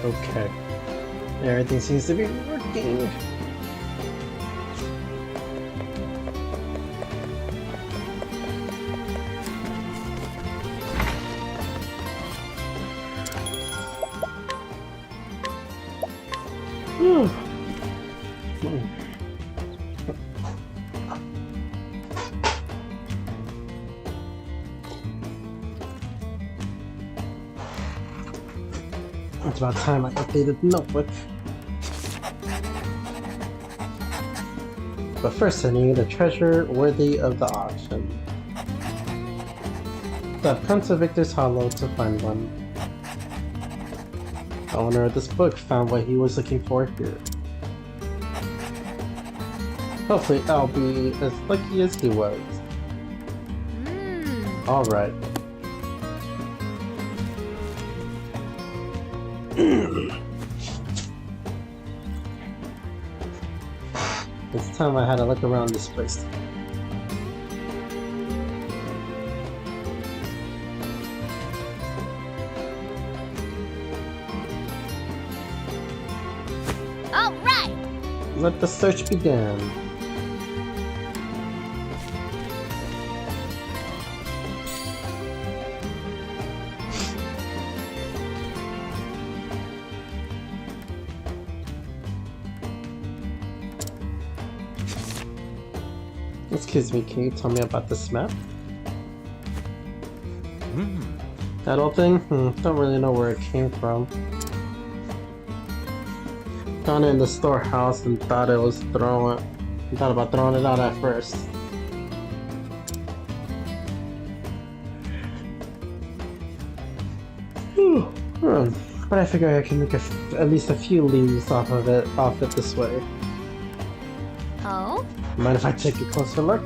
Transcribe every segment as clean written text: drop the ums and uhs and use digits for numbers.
Okay. Everything seems to be working. Whew. It's about time I updated the notebook. But first I need a treasure worthy of the auction. So I've come to Victor's Hollow to find one. The owner of this book found what he was looking for here. Hopefully I'll be as lucky as he was. Alright. It's time I had to look around this place. All right. Let the search begin. Excuse me, can you tell me about this map? That old thing? Don't really know where it came from. Found it in the storehouse and thought about throwing it out at first. But I figure I can make at least a few leaves off it this way. Oh? Mind if I take a closer look?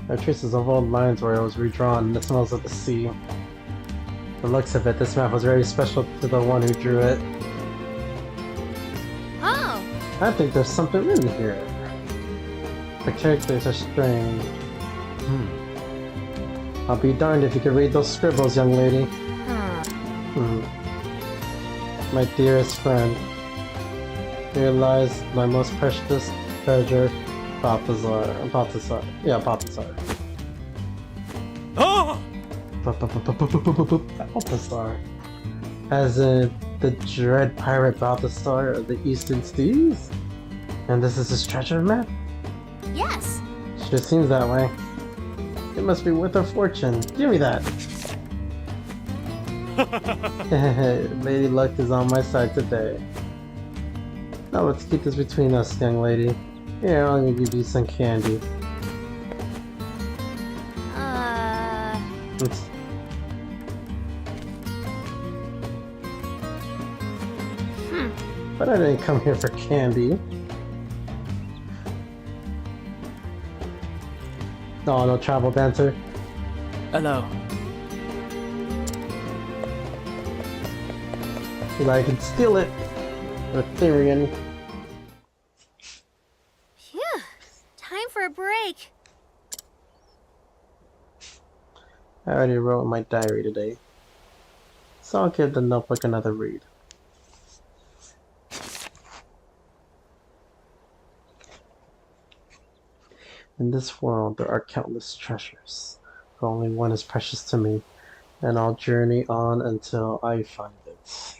There are traces of old lines where it was redrawn and the smells of the sea. The looks of it, this map was very special to the one who drew it. Oh! I think there's something in here. The characters are strange. I'll be darned if you can read those scribbles, young lady. My dearest friend, here lies my most precious treasure, Balthazar. Oh! Balthazar. As in the dread pirate Balthazar of the Eastern Seas? And this is his treasure map? Yes. Sure seems that way. It must be worth a fortune. Give me that! Lady Luck is on my side today. Now let's keep this between us, young lady. Here, I'm gonna give you some candy. But I didn't come here for candy. Oh, no travel banter. Hello. I can steal it. Ethereum. Phew. Time for a break. I already wrote in my diary today, so I'll give the notebook another read. In this world, there are countless treasures, but only one is precious to me, and I'll journey on until I find it.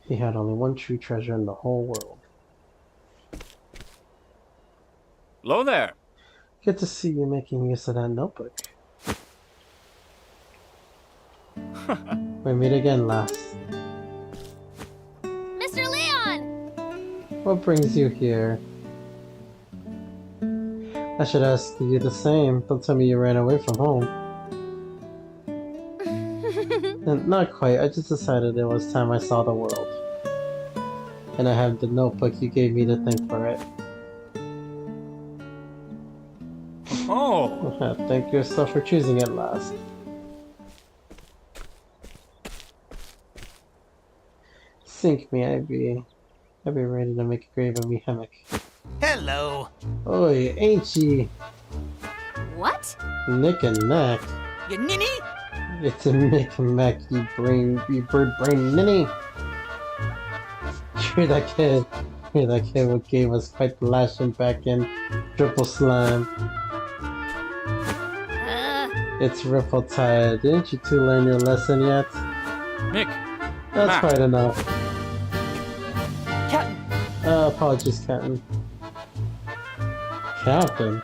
He had only one true treasure in the whole world. Hello there. Good to see you making use of that notebook. We meet again, lass. Mr. Leon! What brings you here? I should ask you the same. Don't tell me you ran away from home. Not quite. I just decided it was time I saw the world. And I have the notebook you gave me to thank for it. Oh! Thank yourself for choosing it last. Sink me, I'd be ready to make a grave of me hammock. Hello. Oi, ain't she What? Nick and Neck? You ninny? It's a Mick and Mac, you bird brain ninny. You're that kid. You're that kid who gave us quite the lashing back in triple slime. It's Ripple Tide. Didn't you two learn your lesson yet? Mick. That's Mac. quite enough. Captain. Apologies, Captain. Captain?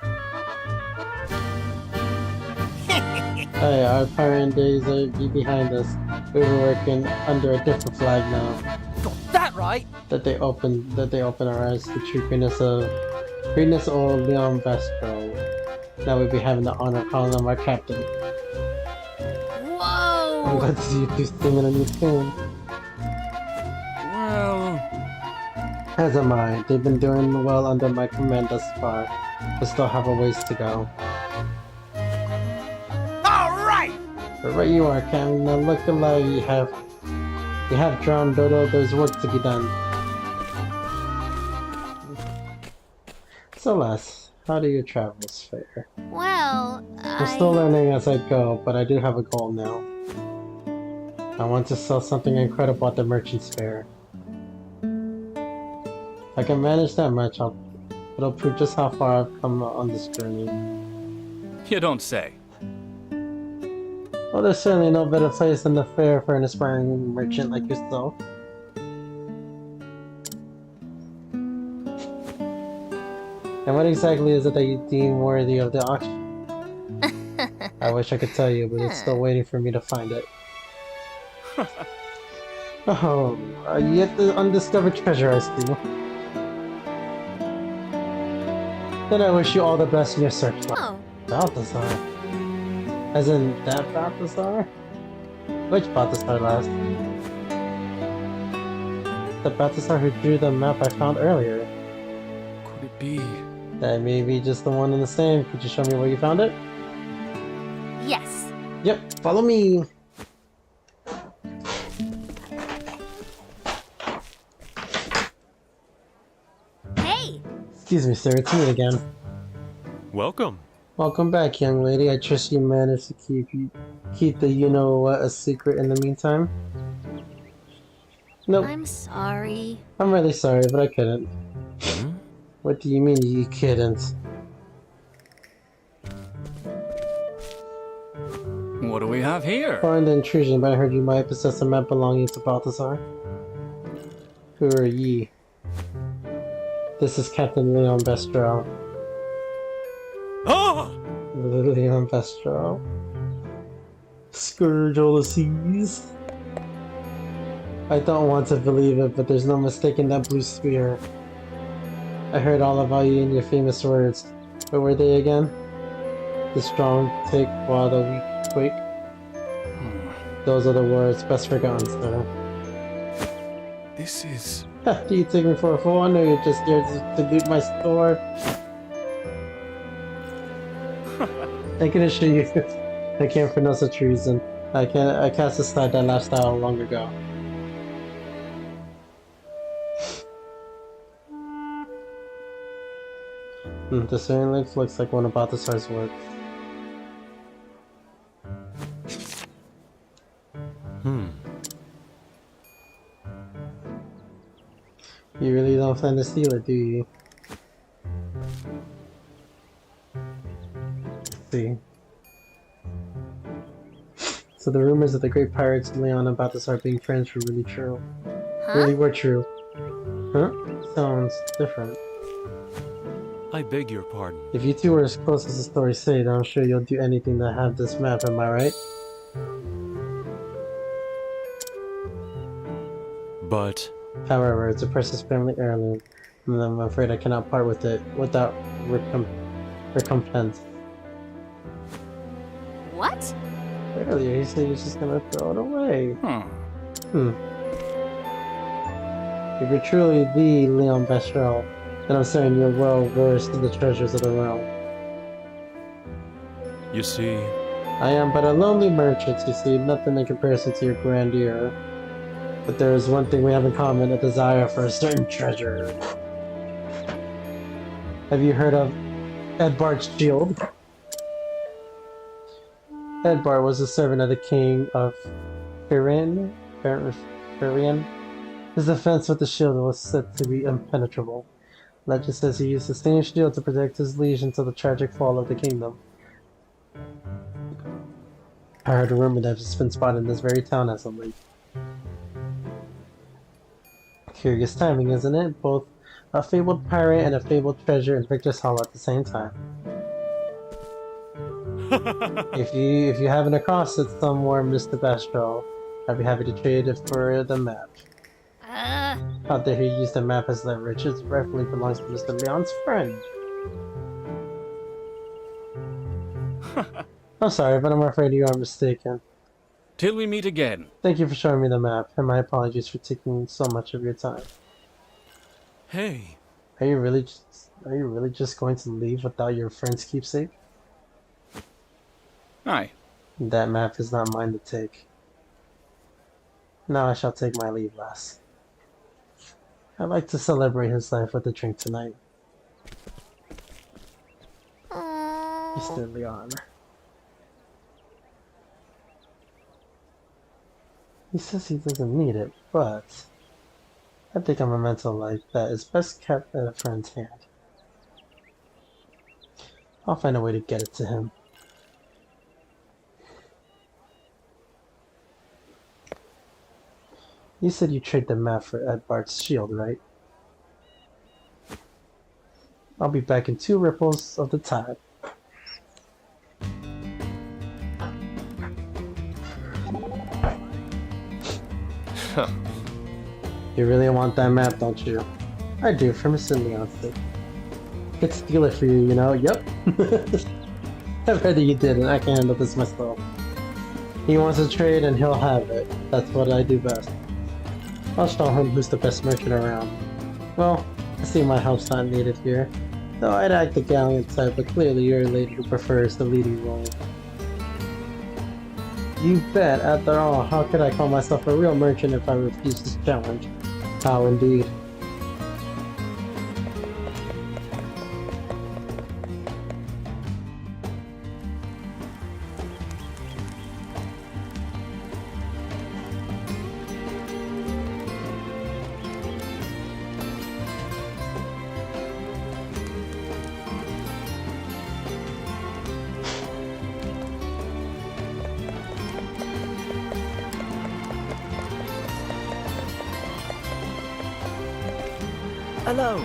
Hey, our pirate days are behind us. We were working under a different flag now. Got that right. That they open our eyes to the true greatness of old Leon Vestro. Now we'd be having the honor of calling him our captain. I'm Whoa! glad to see you two singing a new tune. Well, As am I. They've been doing well under my command thus far, but still have a ways to go. All right. But right you are, Cam. Now look alive, you have drowned Dodo. There's work to be done. So, Les, how do your travels fare? Well, I'm still learning as I go, but I do have a goal now. I want to sell something incredible at the Merchant's Fair. If I can manage that much, it'll prove just how far I've come on this journey. you don't say. Well, there's certainly no better place than the fair for an aspiring merchant like yourself. And what exactly is it that you deem worthy of the auction? I wish I could tell you, but it's still waiting for me to find it. Oh, yet the undiscovered treasure, I see. Then I wish you all the best in your search. Oh, Balthazar? As in that Balthazar? Which Balthazar last? The Balthazar who drew the map I found earlier. Could it be? That may be just the one and the same. Could you show me where you found it? yes. Yep, follow me. Hey! Excuse me, sir. It's me again. Welcome. Welcome back, young lady. I trust you managed to keep the you-know-what a secret in the meantime? Nope. I'm sorry. I'm really sorry, but I couldn't. Hmm? What do you mean you couldn't? What do we have here? Pardon the intrusion, but I heard you might possess a map belonging to Balthazar. Who are ye? This is Captain Leon Vestro. Ah! Leon Vestro. Scourge all the seas. I don't want to believe it, but there's no mistaking that blue spear. I heard all about you in your famous words. What were they again? The strong take while the weak quake. Those are the words best forgotten, sir. This is... Do you take me for a fool? I know you're just here to loot my store. I can assure you, I came for no such reason. I cast aside that lifestyle long ago. The certainly looks like one of Balthazar's work. You really don't plan to steal it, do you? Let's see. So the rumors of the great pirates Leon and Balthazar being friends were really true. Really were true. Huh? Sounds different. I beg your pardon. If you two are as close as the stories say, then I'm sure you'll do anything to have this map, am I right? But... However, it's a precious family heirloom, and I'm afraid I cannot part with it without recompense. What? Earlier, he said he was just gonna throw it away. If you're truly the Leon Bestrel, then I'm certain you're well versed in the treasures of the realm. you see... I am but a lonely merchant, you see, nothing in comparison to your grandeur. But there is one thing we have in common, a desire for a certain treasure. Have you heard of Edbard's shield? Edbard was a servant of the king of Firian. His defense with the shield was said to be impenetrable. Legend says he used the same shield to protect his liege until the tragic fall of the kingdom. I heard a rumor that it's been spotted in this very town as of late. Curious timing, isn't it? Both a fabled pirate and a fabled treasure in Victor's Hall at the same time. If you happen across it somewhere, Mr. Bastro, I'd be happy to trade it for the map. How dare he use the map as leverage? It rightfully belongs to Mr. Leon's friend. I'm sorry, but I'm afraid you are mistaken. Till we meet again. Thank you for showing me the map, and my apologies for taking so much of your time. Hey, Are you really just going to leave without your friend's keepsake? Aye. That map is not mine to take. Now I shall take my leave, lass. I'd like to celebrate his life with a drink tonight. Mr. Leon. He says he doesn't need it, but I think a memento like that is best kept at a friend's hand. I'll find a way to get it to him. You said you trade the map for Edbard's shield, right? I'll be back in 2 ripples of the tide. You really want that map, don't you? I do, for Mr. Leon's sake. Could steal it for you, you know? Yep. I've heard that you did, and I can handle this myself. He wants to trade, and he'll have it. That's what I do best. I'll show him who's the best merchant around. Well, I see my help's not needed here. Though I'd act the gallant type, but clearly you're a lady who prefers the leading role. You bet. After all, how could I call myself a real merchant if I refuse this challenge? How indeed. Hello.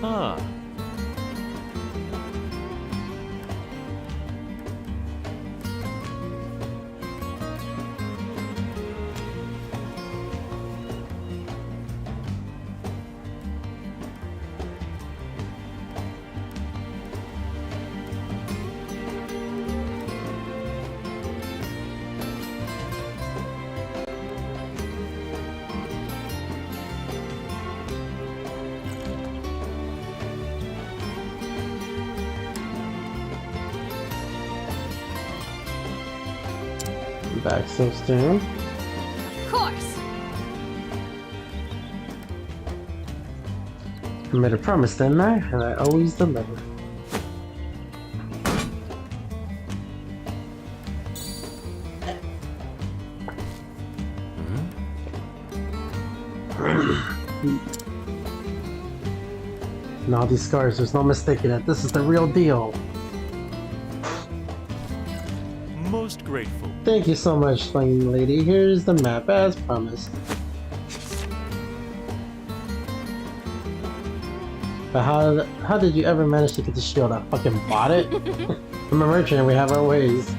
ah, Back so soon. Of course. I made a promise, didn't I? And I always deliver. And all these scars, there's no mistaking it. This is the real deal. most grateful. Thank you so much, slinging lady. Here's the map as promised. But how did you ever manage to get the shield? I fucking bought it? I'm a merchant and we have our ways.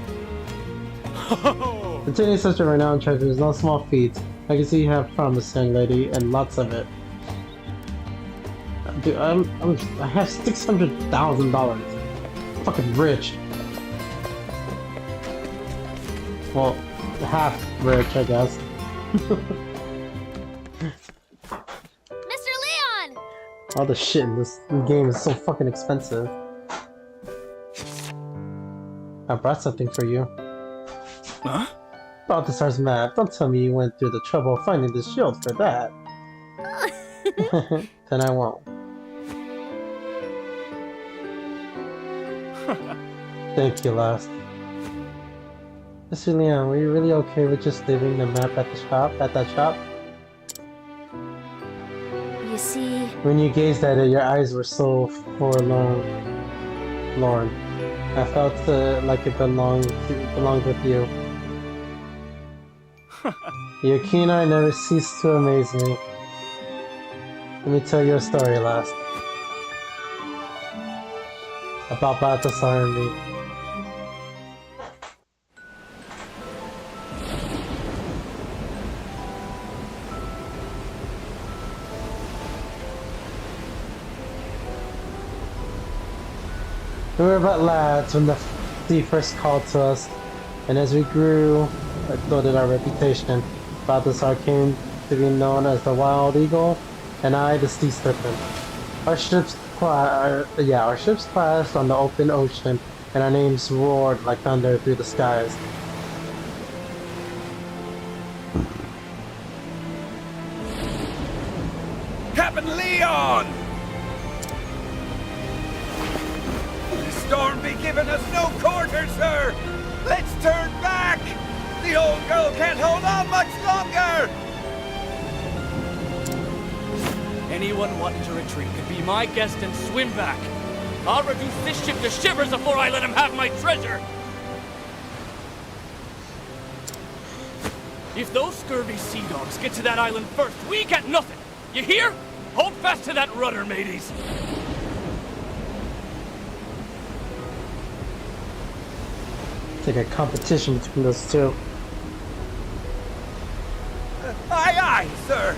Obtaining such a renowned treasure is no small feat. I can see you have promise, young lady, and lots of it. Dude, I have $600,000. Fucking rich. Well, half rich, I guess. Mr. Leon! All the shit in this game is so fucking expensive. I brought something for you. Huh? Balthasar's map. Don't tell me you went through the trouble of finding this shield for that. Then I won't. Thank you, last. Mr. Leon, were you really okay with just leaving the map at the shop? At that shop? You see... When you gazed at it, your eyes were so forlorn. I felt like it belonged with you. Your keen eye never ceased to amaze me. Let me tell you a story, last. About Balthasar and me. We were but lads when the sea first called to us, and as we grew, so did our reputation. Balthasar came to be known as the Wild Eagle, and I the Sea Serpent. Our ships crashed on the open ocean, and our names roared like thunder through the skies. Captain Leon! The storm be giving us no quarter, sir! Let's turn back! The old girl can't hold on much longer! Anyone wanting to retreat could be my guest and swim back. I'll reduce this ship to shivers before I let him have my treasure. If those scurvy sea dogs get to that island first, we get nothing. You hear? Hold fast to that rudder, mateys. It's like a competition between those two. Aye, aye, sir!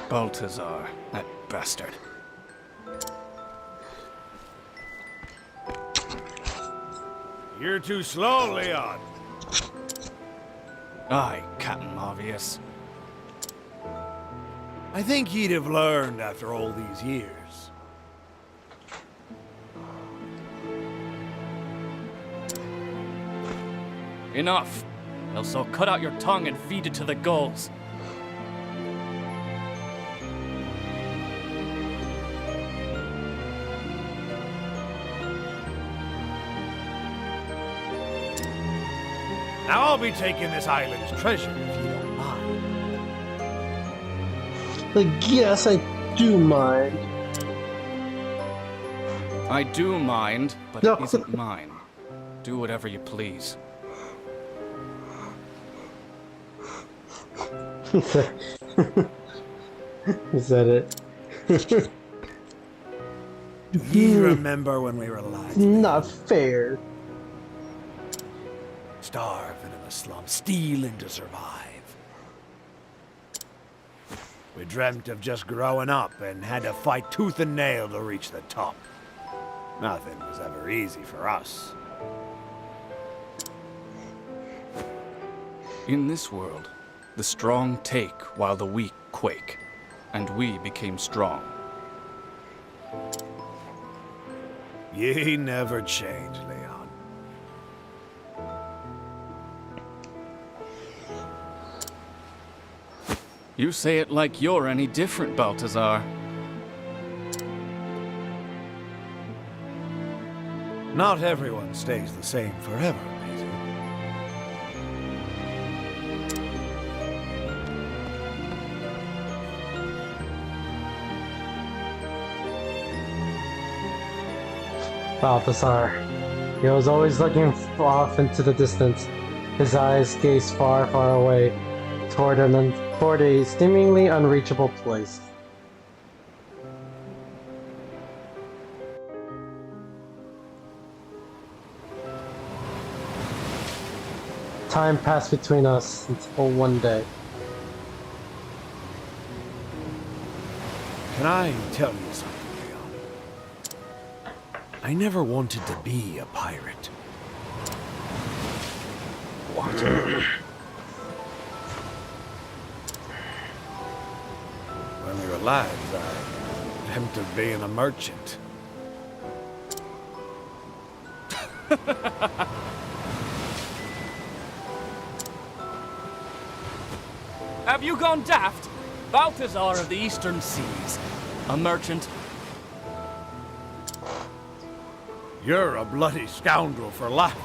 Balthasar, that bastard. You're too slow, Leon. Aye, Captain Obvious. I think he'd have learned after all these years. Enough. Else I'll cut out your tongue and feed it to the gulls. Now I'll be taking this island's treasure if you don't mind. Yes, I do mind. I do mind, but No. it isn't mine. Do whatever you please. He said it. Do you remember when we were lads? Not fair. Starving in the slums, stealing to survive. We dreamt of just growing up and had to fight tooth and nail to reach the top. Nothing was ever easy for us. In this world, the strong take while the weak quake, and we became strong. Ye never change, Leon. You say it like you're any different, Balthasar. Not everyone stays the same forever, matey. Balthasar. He was always looking off into the distance. His eyes gazed far, far away, toward a seemingly unreachable place. time passed between us until one day. Can I tell you something, Leon? I never wanted to be a pirate. What? When we were lads, I dreamt of being a merchant. Have you gone daft? Balthazar of the Eastern Seas. A merchant. You're a bloody scoundrel for laughing.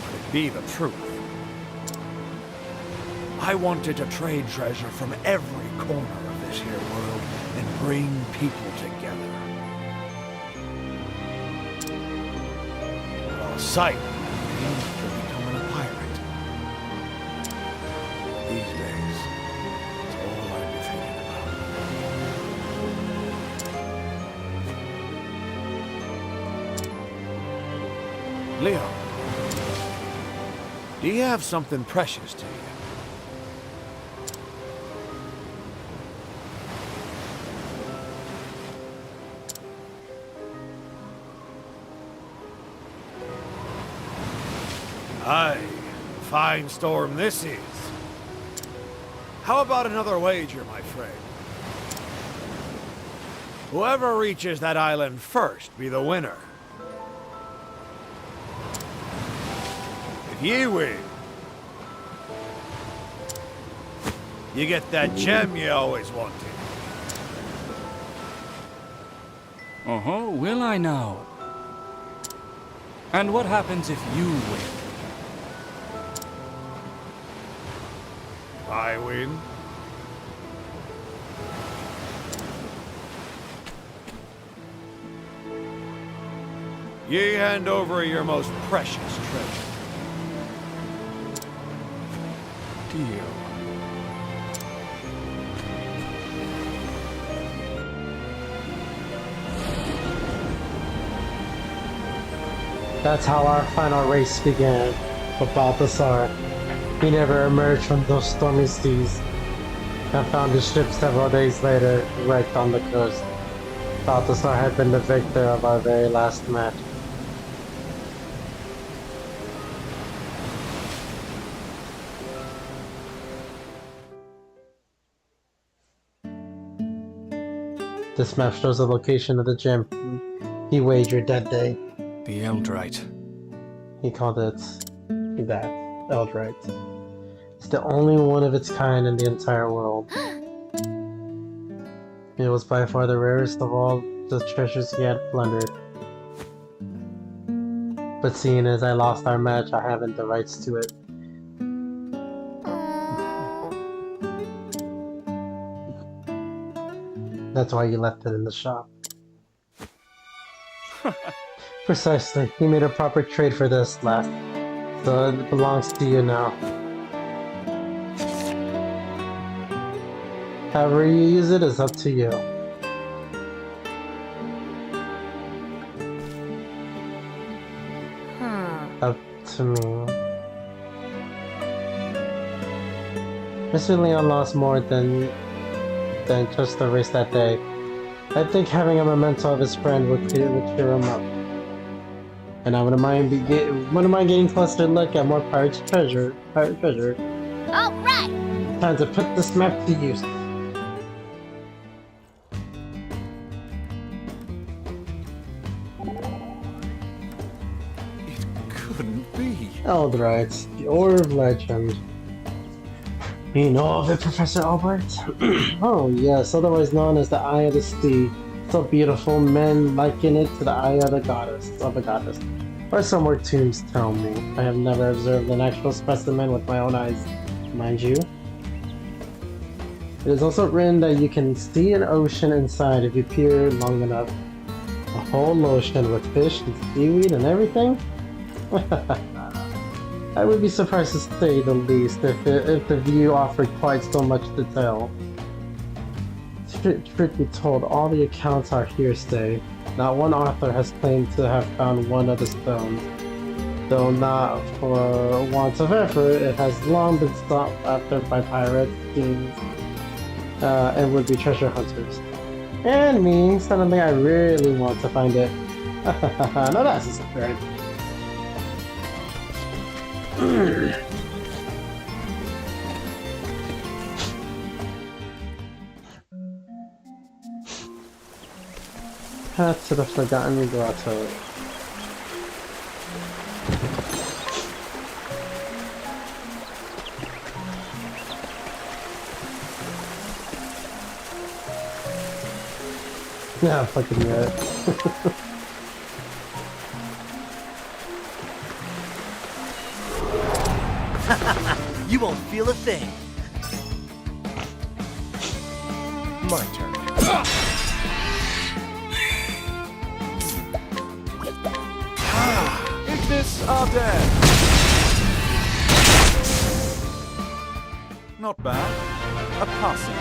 But it be the truth. I wanted to trade treasure from every corner of this here world and bring people together. Well, a sight aimed for becoming a pirate. These days, it's all I've been thinking about. Leon, do you have something precious to you? Aye, fine storm this is. How about another wager, my friend? Whoever reaches that island first be the winner. If you win, you get that gem you always wanted. Uh-huh, will I now? And what happens if you win? I win. Ye hand over your most precious treasure. Deal. That's how our final race began, with Balthazar. He never emerged from those stormy seas, and found his ship several days later, wrecked on the coast. Balthazar had been the victor of our very last match. This map shows the location of the gem he wagered that day. The Eldrite. He called it that, Eldrite. It's the only one of its kind in the entire world. It was by far the rarest of all the treasures he had plundered. But seeing as I lost our match, I haven't the rights to it. That's why you left it in the shop. Precisely. You made a proper trade for this last, so it belongs to you now. However you use it is up to you. Up to me. Mr. Leon lost more than just the race that day. I think having a memento of his friend would cheer him up. And I wouldn't mind getting closer to look at more pirate treasure. All right. Time to put this map to use. It couldn't be. Eldrite, the Ore of Legend. You know of it, Professor Albert? Oh yes, otherwise known as the Eye of the Sea. So beautiful, men liken it to the eye of a goddess. Or so more tombs tell me. I have never observed an actual specimen with my own eyes, mind you. It is also written that you can see an ocean inside if you peer long enough. A whole ocean with fish and seaweed and everything? I would be surprised to say the least if the view offered quite so much detail. Truth be told, all the accounts are hearsay. Not one author has claimed to have found one of the stones. Though not for want of effort, it has long been sought after by pirates, kings, and would-be treasure hunters. And me, suddenly I really want to find it. Now that's a spirit. Path to the Forgotten Grotto. Yeah, fucking right. You won't feel a thing. My turn. Ignis Arden! Not bad. A passing.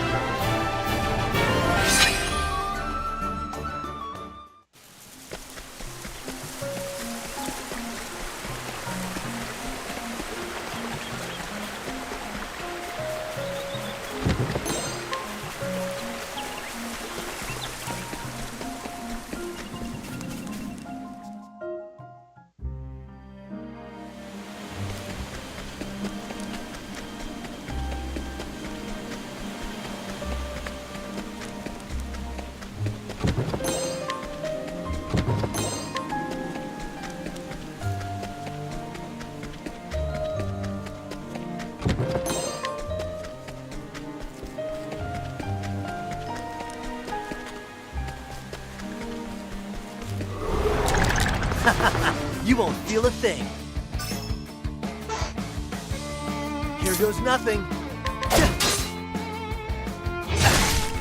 You won't feel a thing. Here goes nothing.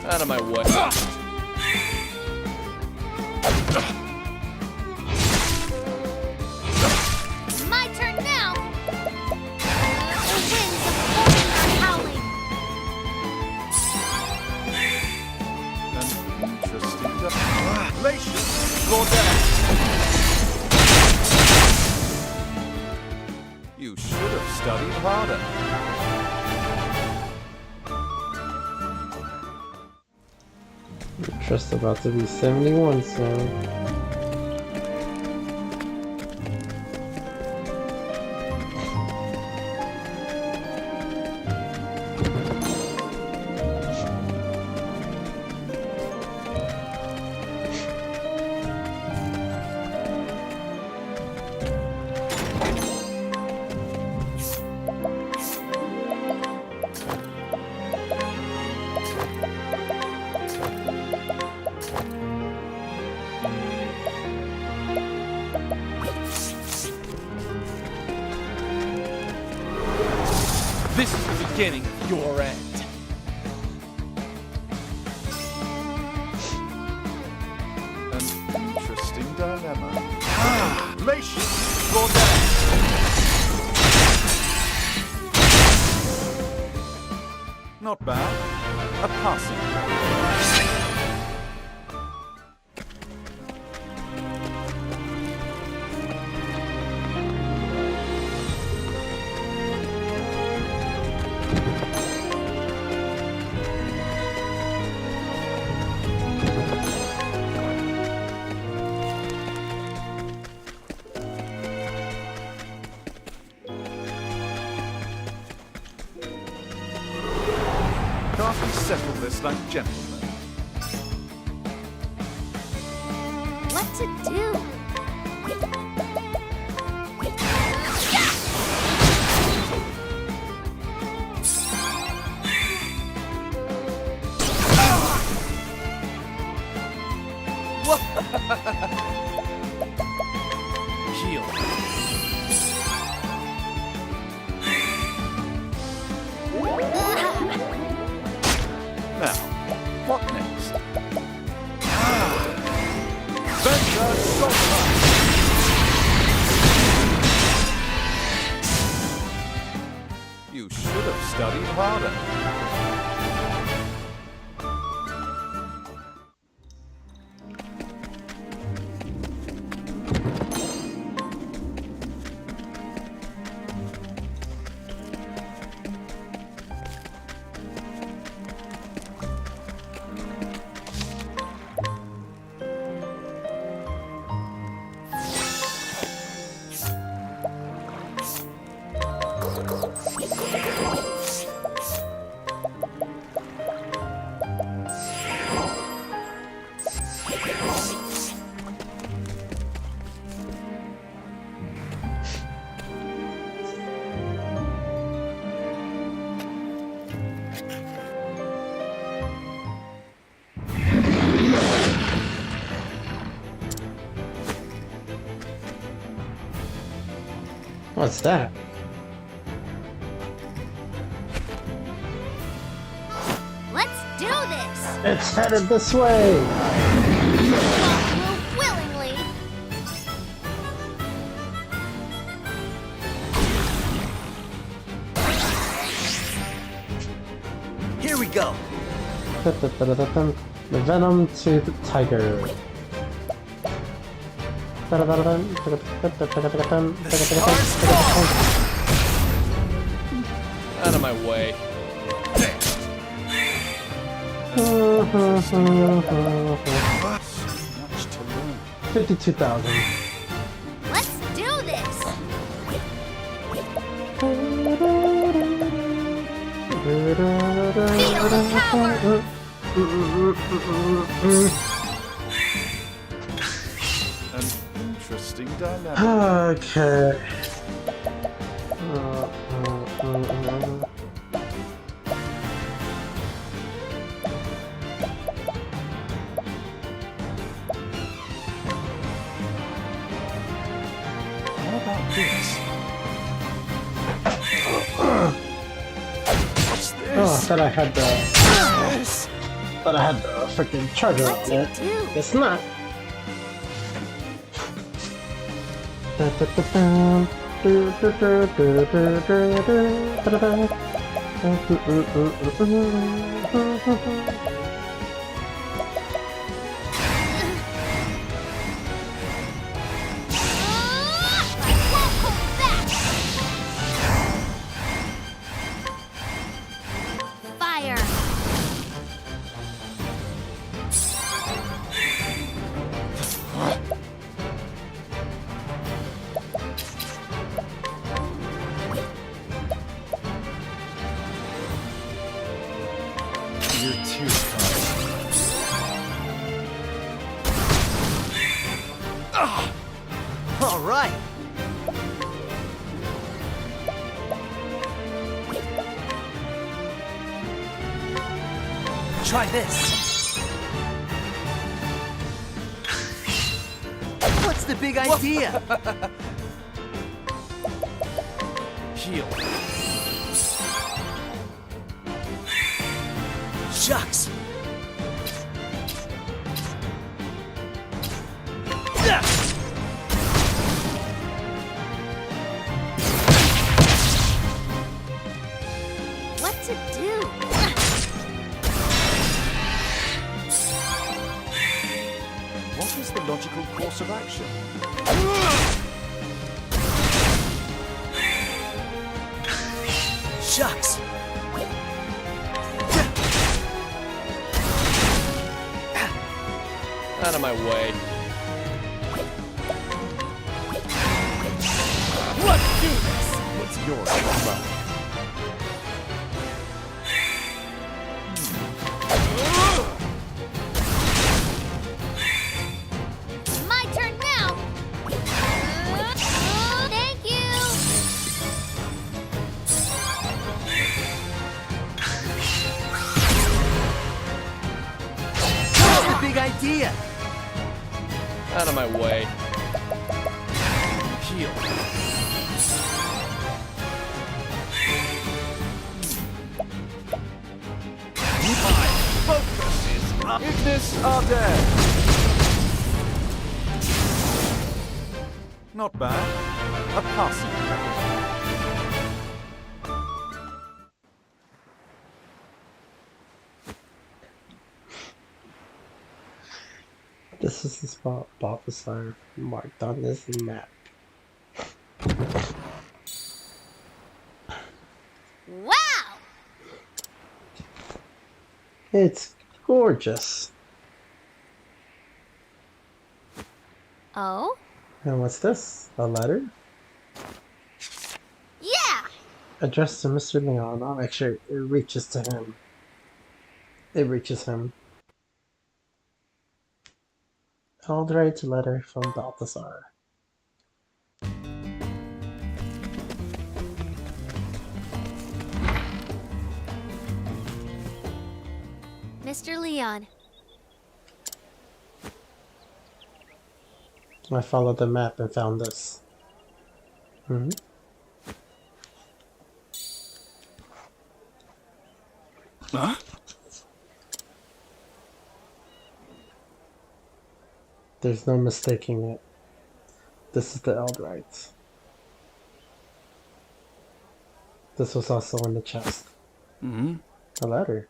Out of my way. My turn now. The winds of fortune are howling. An interesting Glacius, go down. You should have studied harder. Just about to be 71 soon. This is the beginning of your end. An interesting dilemma. Glacius, go down. Not bad. A passing. Can't we settle this like gentlemen? What to do? Heal. Now, what next? Venture Soccer! You should have studied harder. What's that? Let's do this! It's headed this way! Move willingly! Here we go. The venom to the tiger. Out of my way. Much to learn. 52,000. Let's do this! Feel the power! An interesting dilemma. Okay. How about this? What's Oh, I this? thought I had the This? thought I had the freaking charger What's on it it. do? It's not. I won't hold back! Fire! You're too kind. All right. Try this. What's the big idea? Heal. Shucks. What to do? What is the logical course of action? Shucks. Out of my way. Let's do this! What's yours? Well, My turn now! Thank you! What's the big idea? Out of my way. Heal. my focus is up. Ignis Ardere. Not bad. A passing record. This is the spot Balthasar marked on this map. Wow! It's gorgeous. Oh? And what's this? A letter? Yeah! Addressed to Mr. Leon. I'll make sure it reaches to him. It reaches him. Aldrich letter from Balthasar. Mr. Leon, I followed the map and found this. Huh? There's no mistaking it. This is the Eldrites. This was also in the chest. Mm-hmm. A letter.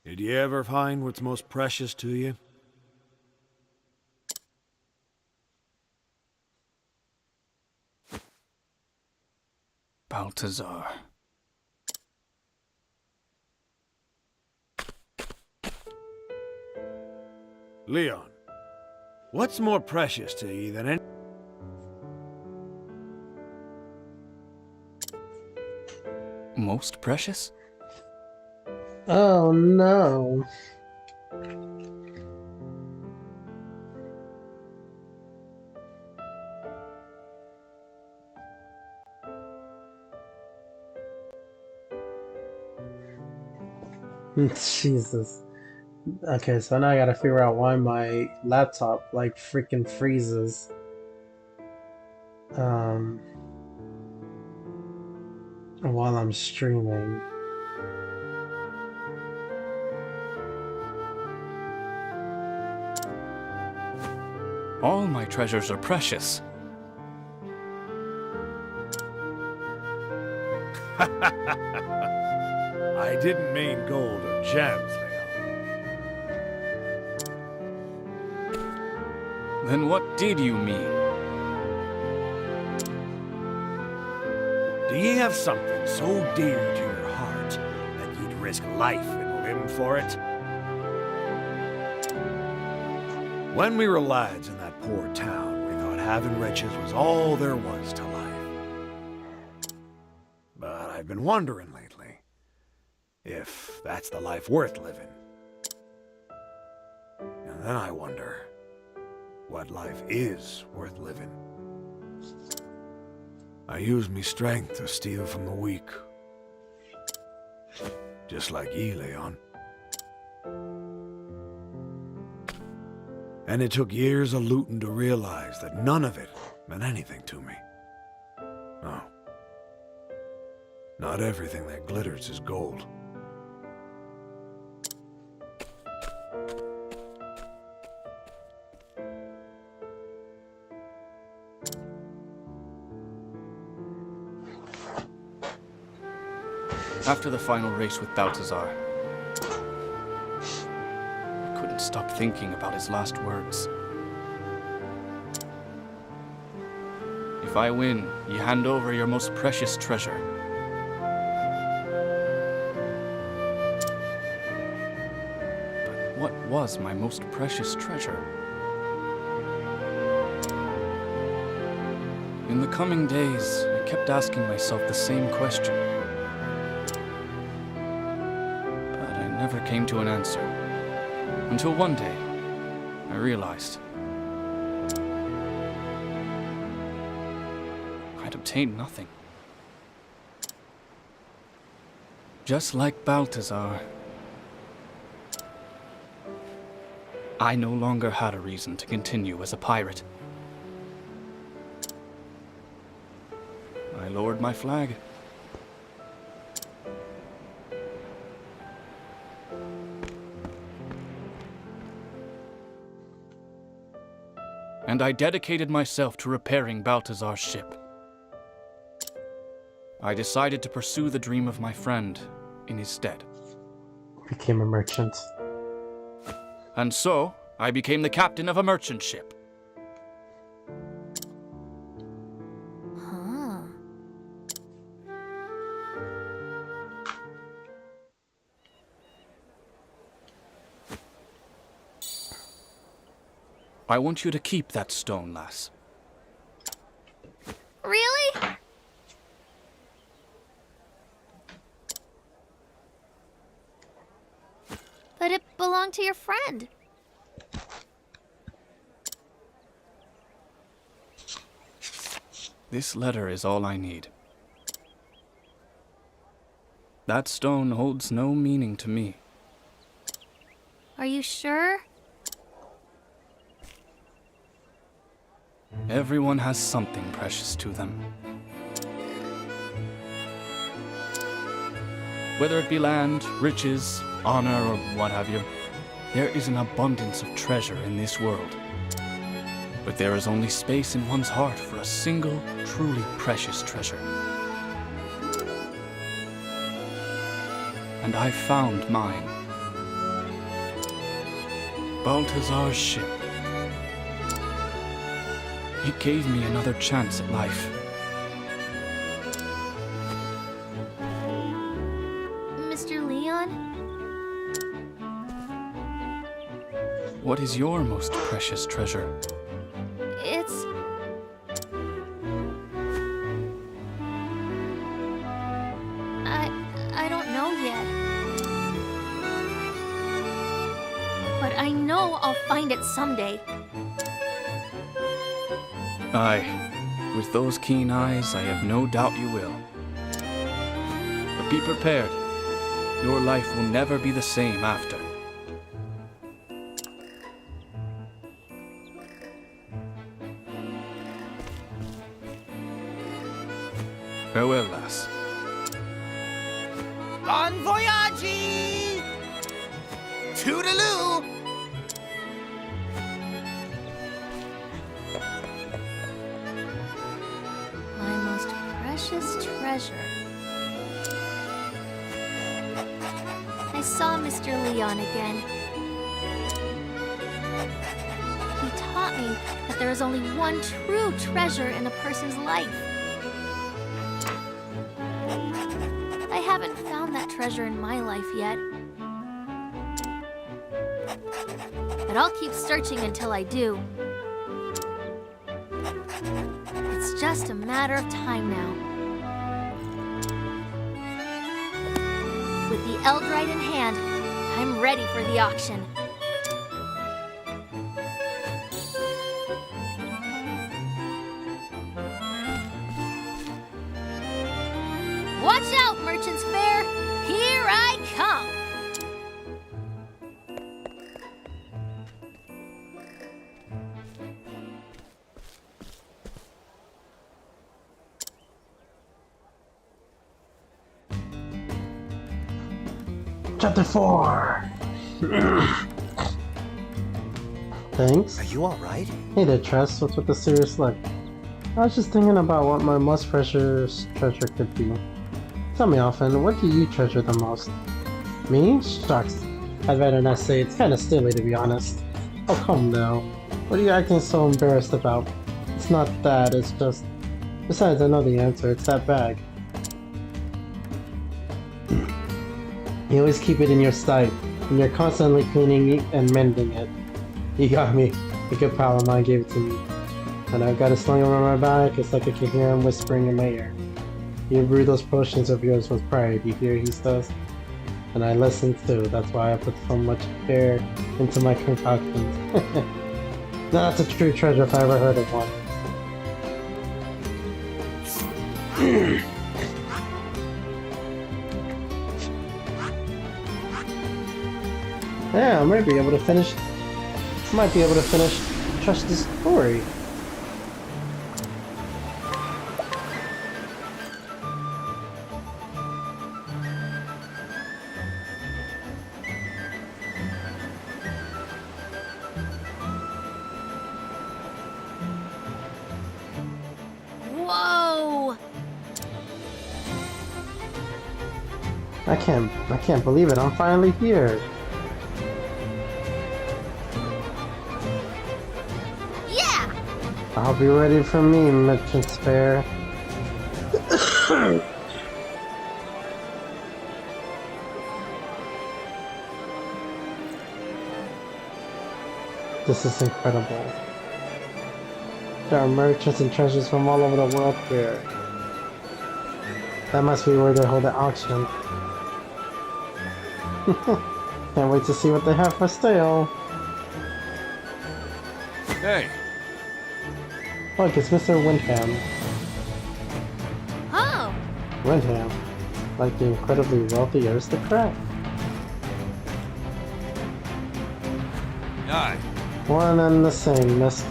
Did you ever find what's most precious to you? Balthazar. Leon, what's more precious to you than any... Most precious? Oh no. Jesus. Okay, so now I gotta figure out why my laptop like freaking freezes. While I'm streaming. All my treasures are precious. I didn't mean gold or gems, Leon. Then what did you mean? Do you have something so dear to your heart that you'd risk life and limb for it? When we were lads in that poor town, we thought having riches was all there was to life. But I've been wondering lately if that's the life worth living. And then I wonder what life is worth living. I use me strength to steal from the weak. Just like ye, Leon. And it took years of looting to realize that none of it meant anything to me. No. Not everything that glitters is gold. After the final race with Balthazar, I couldn't stop thinking about his last words. If I win, you hand over your most precious treasure. But what was my most precious treasure? In the coming days, I kept asking myself the same question. Never came to an answer. Until one day, I realized I'd obtained nothing. Just like Balthazar, I no longer had a reason to continue as a pirate. I lowered my flag. And I dedicated myself to repairing Balthazar's ship. I decided to pursue the dream of my friend in his stead. Became a merchant. And so, I became the captain of a merchant ship. Huh. I want you to keep that stone, lass. Really? But it belonged to your friend. This letter is all I need. That stone holds no meaning to me. Are you sure? Everyone has something precious to them. Whether it be land, riches, honor, or what have you, there is an abundance of treasure in this world. But there is only space in one's heart for a single, truly precious treasure. And I found mine. Balthazar's ship. It gave me another chance at life. Mr. Leon? What is your most precious treasure? It's... I don't know yet. But I know I'll find it someday. Aye. With those keen eyes, I have no doubt you will. But be prepared. Your life will never be the same after. Farewell, lass. Bon voyage! Toodaloo! My most precious treasure. I saw Mr. Leon again. He taught me that there is only one true treasure in a person's life. I haven't found that treasure in my life yet. But I'll keep searching until I do. It's just a matter of time now. With the Eldrite in hand, I'm ready for the auction. Watch out, Merchant's Fair! Here I come! Chapter 4. Thanks. Are you alright? Hey there, Tress. What's with the serious look? I was just thinking about what my most precious treasure could be. Tell me often, what do you treasure the most? Me? Shucks. I'd rather not say. It's kinda silly, to be honest. Oh, come now. What are you acting so embarrassed about? It's not that, it's just... Besides, I know the answer. It's that bag. You always keep it in your sight, and you're constantly cleaning and mending it. You got me. A good pal of mine gave it to me. And I've got it slung around my back, it's like I can hear him whispering in my ear. You brew those potions of yours with pride, you hear he says? And I listen too, that's why I put so much care into my concoctions. Now that's a true treasure if I ever heard of one. Yeah, I might be able to finish trust the story. Whoa! I can't believe it, I'm finally here. Yeah! I'll be ready for me, Merchant's Fair. This is incredible. There are merchants and treasures from all over the world here. That must be where they hold the auction. Can't wait to see what they have for sale. Hey, Look, it's Mr. Windham. Oh! Windham, like the incredibly wealthy aristocrat. aye. One and the same, miss.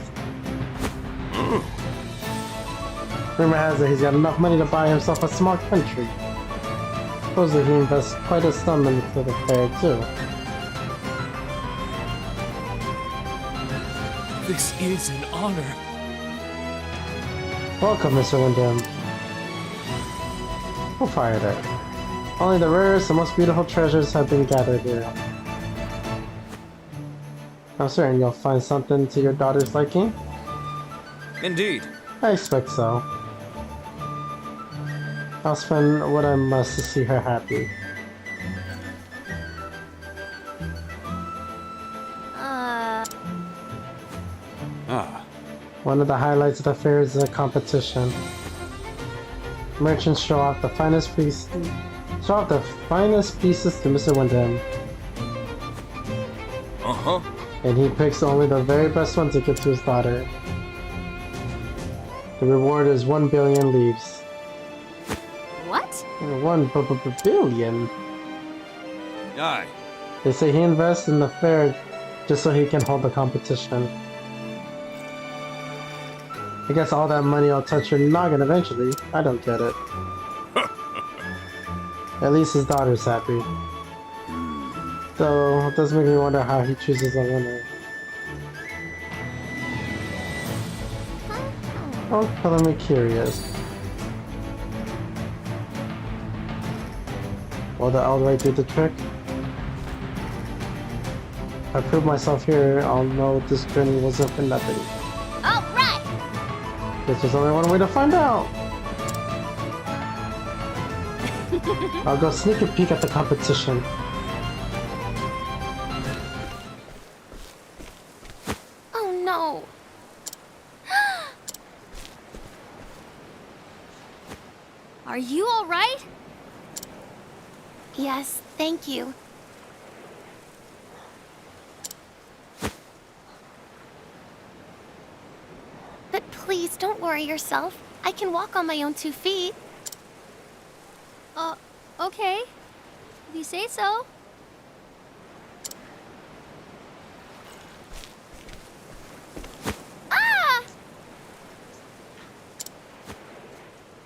Rumor has it he's got enough money to buy himself a small country. Supposedly he invests quite a sum into the fair, too. This is an honor. Welcome, Mr. Wyndham. Who fired it? Only the rarest and most beautiful treasures have been gathered here. I'm certain you'll find something to your daughter's liking. Indeed. I expect so. I'll spend what I must to see her happy. One of the highlights of the fair is the competition. Merchants show off the finest pieces to Mr. Wyndham. And he picks only the very best one to give to his daughter. The reward is 1 billion leaves. What? 1 billion? Aye. They say he invests in the fair just so he can hold the competition. I guess all that money will touch your noggin eventually. I don't get it. At least his daughter's happy. Though, it does make me wonder how he chooses a winner. Oh, color me curious. Will the outright do the trick? If I prove myself here, I'll know this journey wasn't for nothing. All right. There's only one way to find out. I'll go sneak a peek at the competition. Oh no. Are you all right? Yes, thank you. But please don't worry yourself. I can walk on my own 2 feet. Okay. If you say so. Ah!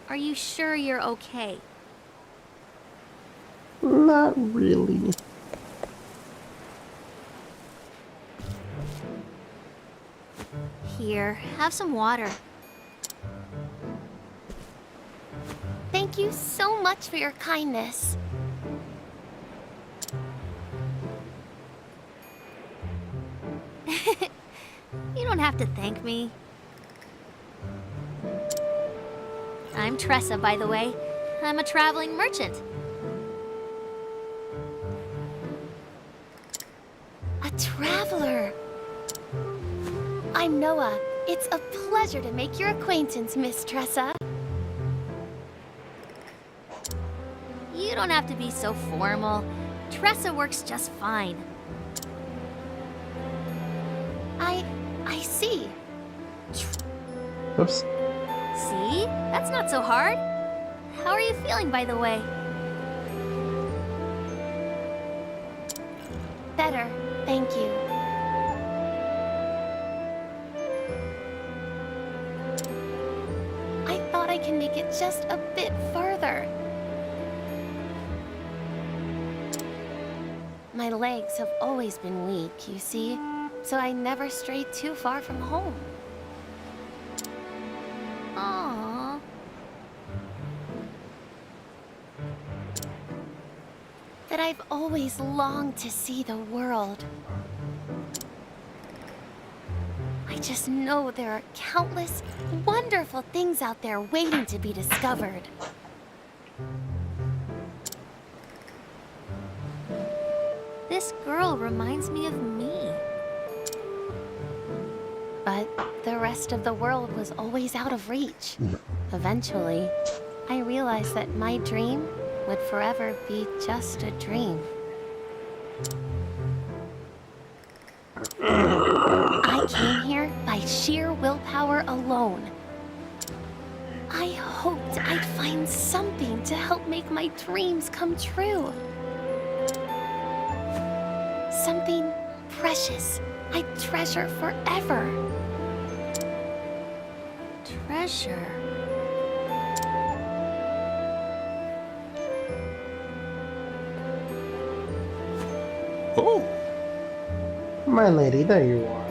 Are you sure you're okay? Not really. Here, have some water. Thank you so much for your kindness. You don't have to thank me. I'm Tressa, by the way. I'm a traveling merchant. A traveler. I'm Noah. It's a pleasure to make your acquaintance, Miss Tressa. You don't have to be so formal. Tressa works just fine. I see. Oops. See? That's not so hard. How are you feeling, by the way? Better, thank you. I thought I can make it just a bit further. My legs have always been weak, you see, so I never strayed too far from home. Aww. That I've always longed to see the world. I just know there are countless wonderful things out there waiting to be discovered. This girl reminds me of me. But the rest of the world was always out of reach. Eventually, I realized that my dream would forever be just a dream. I came here by sheer willpower alone. I hoped I'd find something to help make my dreams come true. Something precious I treasure forever. Treasure? Oh, My lady, there you are.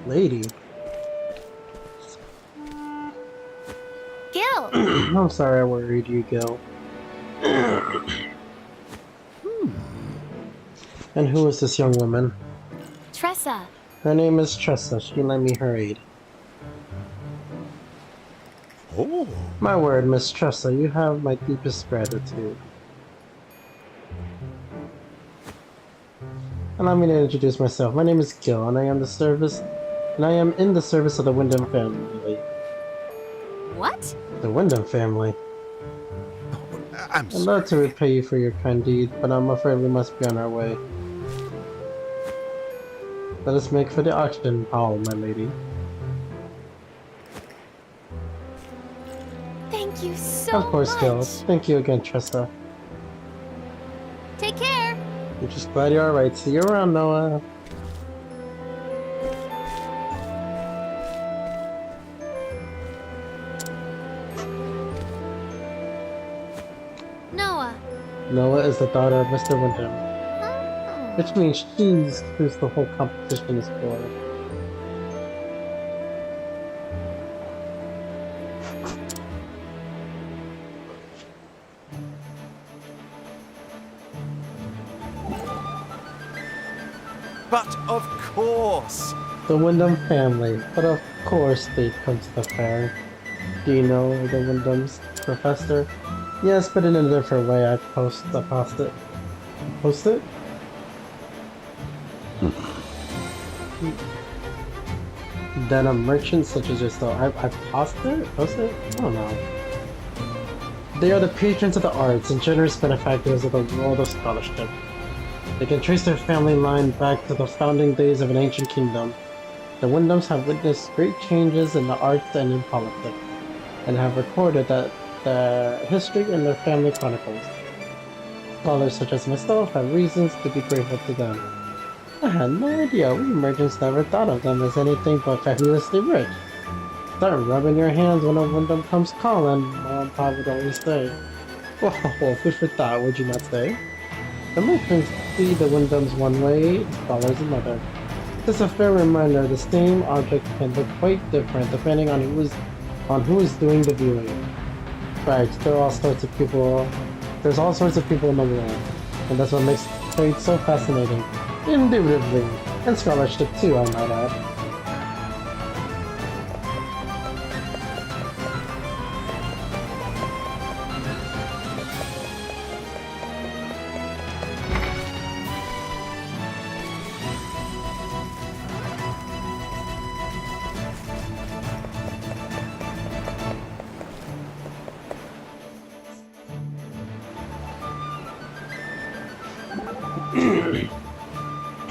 Lady? Gil! I'm sorry I worried you, Gil. And who is this young woman? Tressa. Her name is Tressa. She lent me her aid. oh. My word, Miss Tressa, you have my deepest gratitude. Allow me to introduce myself. My name is Gil, and I am in the service of the Wyndham family. What? The Wyndham family? I'm I'd love to sorry. repay you for your kind deed, but I'm afraid we must be on our way. Let us make for the auction hall, my lady. Thank you so Of course, much. Gil. Thank you again, Tressa. Take care. I'm just glad you're alright. See you around, Noah. Noah. Noah is the daughter of Mr. Wyndham, Oh. which means she's who the whole competition is for. But of course. The Wyndham family, but of course they come to the fair. Do you know the Wyndham's professor? Yes, but in a different way. I post it. Post it? Then a merchant such as yourself. I post it? Post it? I don't know. They are the patrons of the arts and generous benefactors of the world of scholarship. They can trace their family line back to the founding days of an ancient kingdom. The Wyndhams have witnessed great changes in the arts and in politics, and have recorded that the history in their family chronicles. Scholars such as myself have reasons to be grateful to them. I had no idea. We merchants never thought of them as anything but fabulously rich. Start rubbing your hands when a Wyndham comes calling, Mom and Pop would always say. Well, food for thought, would you not say? The merchants see the Wyndhams one way, scholars another. This is a fair reminder the same object can look quite different depending on who is doing the viewing. Right, there's all sorts of people in the world, and that's what makes trade so fascinating. Indubitably, and scholarship too, I might add.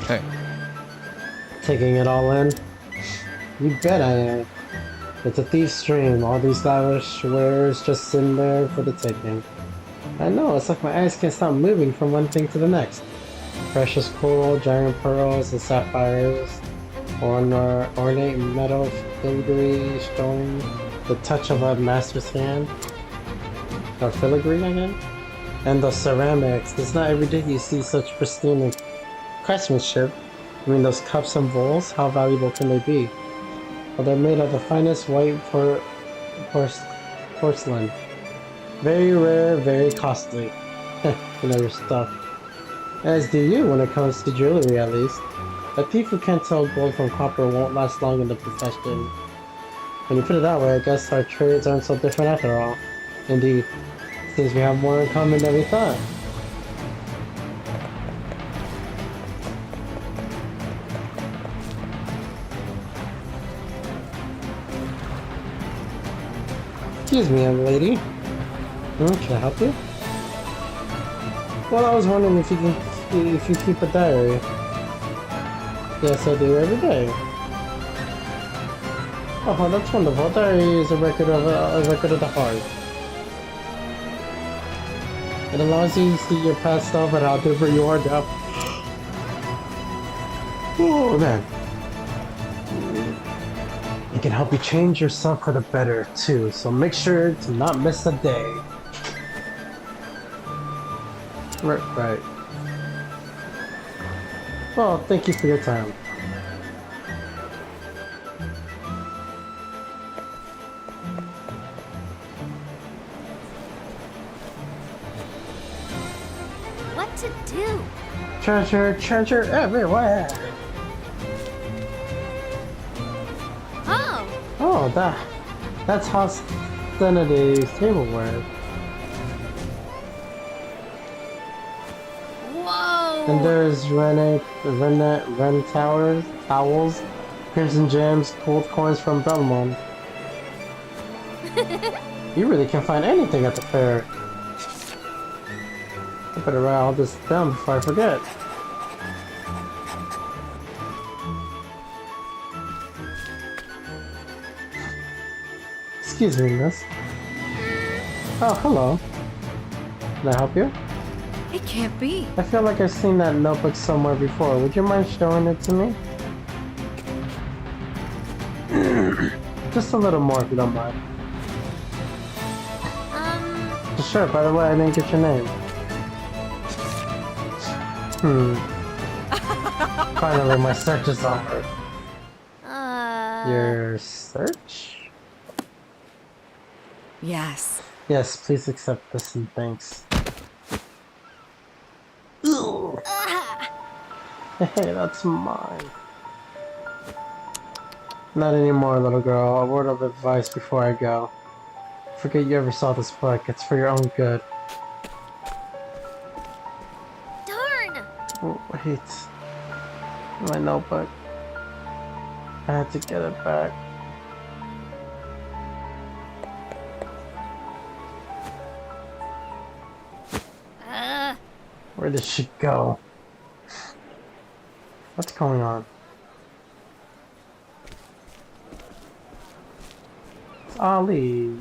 Hey, Taking it all in? You bet I am. It's a thief's dream, all these lavish wares just sitting there for the taking. I know, it's like my eyes can't stop moving from one thing to the next. Precious coral, giant pearls, and sapphires, ornate metal filigree showing the touch of a master's hand. Or filigree, I guess? And the ceramics. It's not every day you see such pristine craftsmanship. I mean, those cups and bowls, how valuable can they be? Well, they're made of the finest white porcelain. Very rare, very costly. You know your stuff. As do you when it comes to jewelry, at least. A thief who can't tell gold from copper won't last long in the profession. When you put it that way, I guess our trades aren't so different after all. Indeed, seems we have more in common than we thought. Excuse me, young lady. Can I help you? Well, I was wondering if you keep a diary. Yes, I do every day. Oh, that's wonderful. A diary is a record of the heart. It allows you to see your past self and how different you are now. Oh man. It can help you change yourself for the better too, so make sure to not miss a day. Right. Well, thank you for your time. What to do? Treasure everywhere! Oh, Oh, that's Hostinity's tableware. whoa! And there's Ren towels, crimson gems, gold coins from Belmont. You really can find anything at the fair. I better write all this down before I forget. Excuse me, miss. Oh, hello. Can I help you? It can't be. I feel like I've seen that notebook somewhere before. Would you mind showing it to me? Just a little more if you don't mind. Sure, by the way, I didn't get your name. Finally, my search is over. Your search? Yes. Yes, please accept this and thanks. Hey, that's mine. Not anymore, little girl. A word of advice before I go. Forget you ever saw this book. It's for your own good. Darn! Oh, wait. My notebook. I had to get it back. Where did she go? What's going on? It's Ali.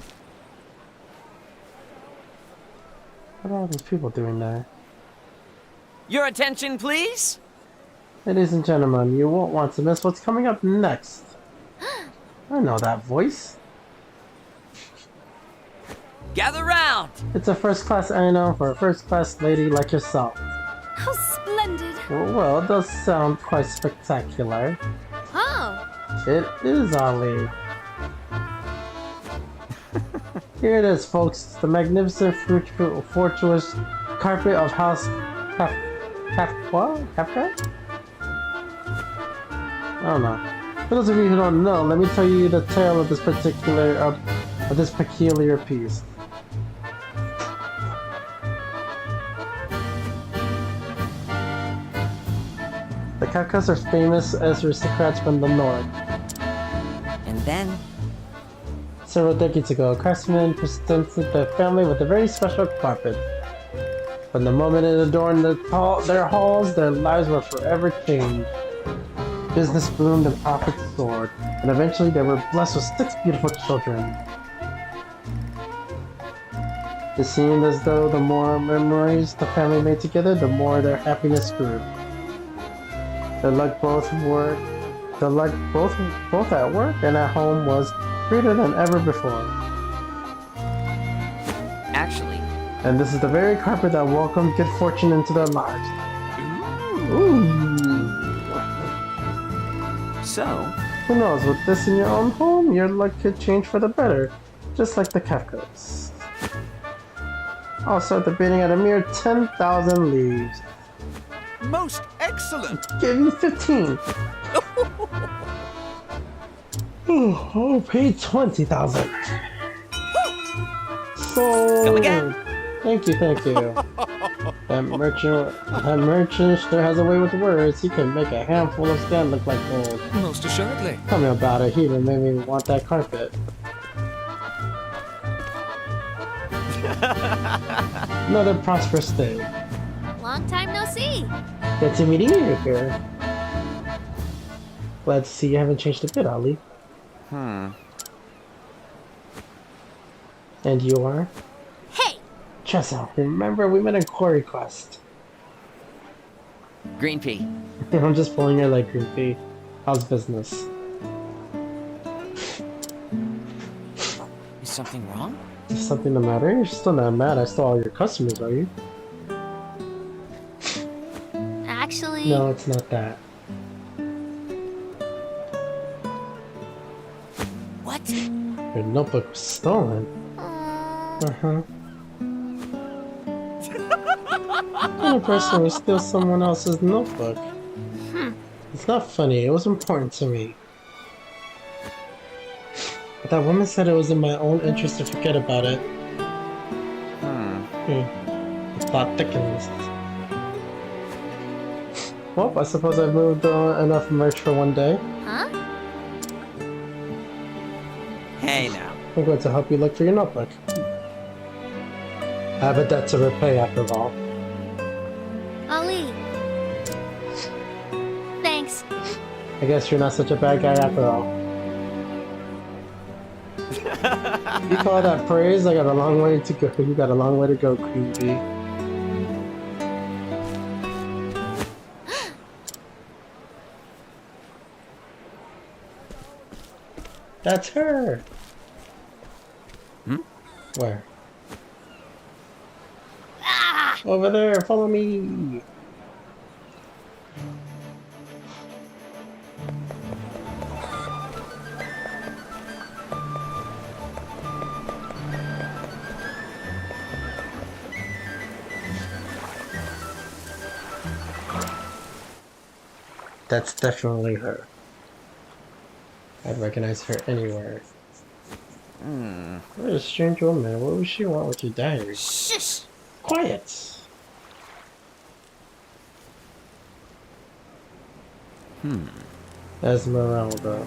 What are all these people doing there? Your attention, please. Ladies and gentlemen, you won't want to miss what's coming up next. I know that voice. Gather round. It's a first-class annual for a first-class lady like yourself. How splendid! Well, it does sound quite spectacular. Oh, It is, Ali. Here it is, folks. The magnificent, fortuitous carpet of House Kafka? I don't know. For those of you who don't know, let me tell you the tale of this peculiar piece. The Kafkas are famous as aristocrats from the north. And then Several decades ago, a craftsman presented the family with a very special carpet. From the moment it adorned their halls, their lives were forever changed. Business boomed and profits soared, and eventually they were blessed with 6 beautiful children. It seemed as though the more memories the family made together, the more their happiness grew. Their luck both at work and at home was greater than ever before. actually, And this is the very carpet that welcomed good fortune into their lives. Ooh. so Who knows, with this in your own home, your luck could change for the better, just like the Kafkas. I'll start the bidding at a mere 10,000 leaves. Most excellent. Give you 15. I'll pay 20,000. So. Come again. Thank you. That merchant sure has a way with words. He can make a handful of sand look like gold. Most assuredly. Tell me about it. He even made me want that carpet. Another prosperous day. long time no see. Good to meet you here. Glad to see you haven't changed a bit, Ali. And you are? Hey, Tressa, remember we met in Quarry Quest. green pea. I'm just pulling your leg, Goofy. How's business? Is something wrong? Is something the matter? You're still not mad. I stole all your customers, are you? Ollie. No, it's not that. What? Your notebook was stolen. Aw. Uh-huh. What kind of person would steal someone else's notebook? It's not funny, it was important to me. But that woman said it was in my own interest to forget about it. The plot thickens. Well, I suppose I've moved enough merch for one day. Huh? Hey now. I'm going to help you look for your notebook. I have a debt to repay after all. Ollie. Thanks. I guess you're not such a bad guy after all. You call that praise? I got a long way to go. You got a long way to go, Queen Bee. That's her! Where? Ah! Over there, follow me! That's definitely her. I'd recognize her anywhere. What a strange woman. What would she want with your diary? Shush! Quiet! Esmeralda.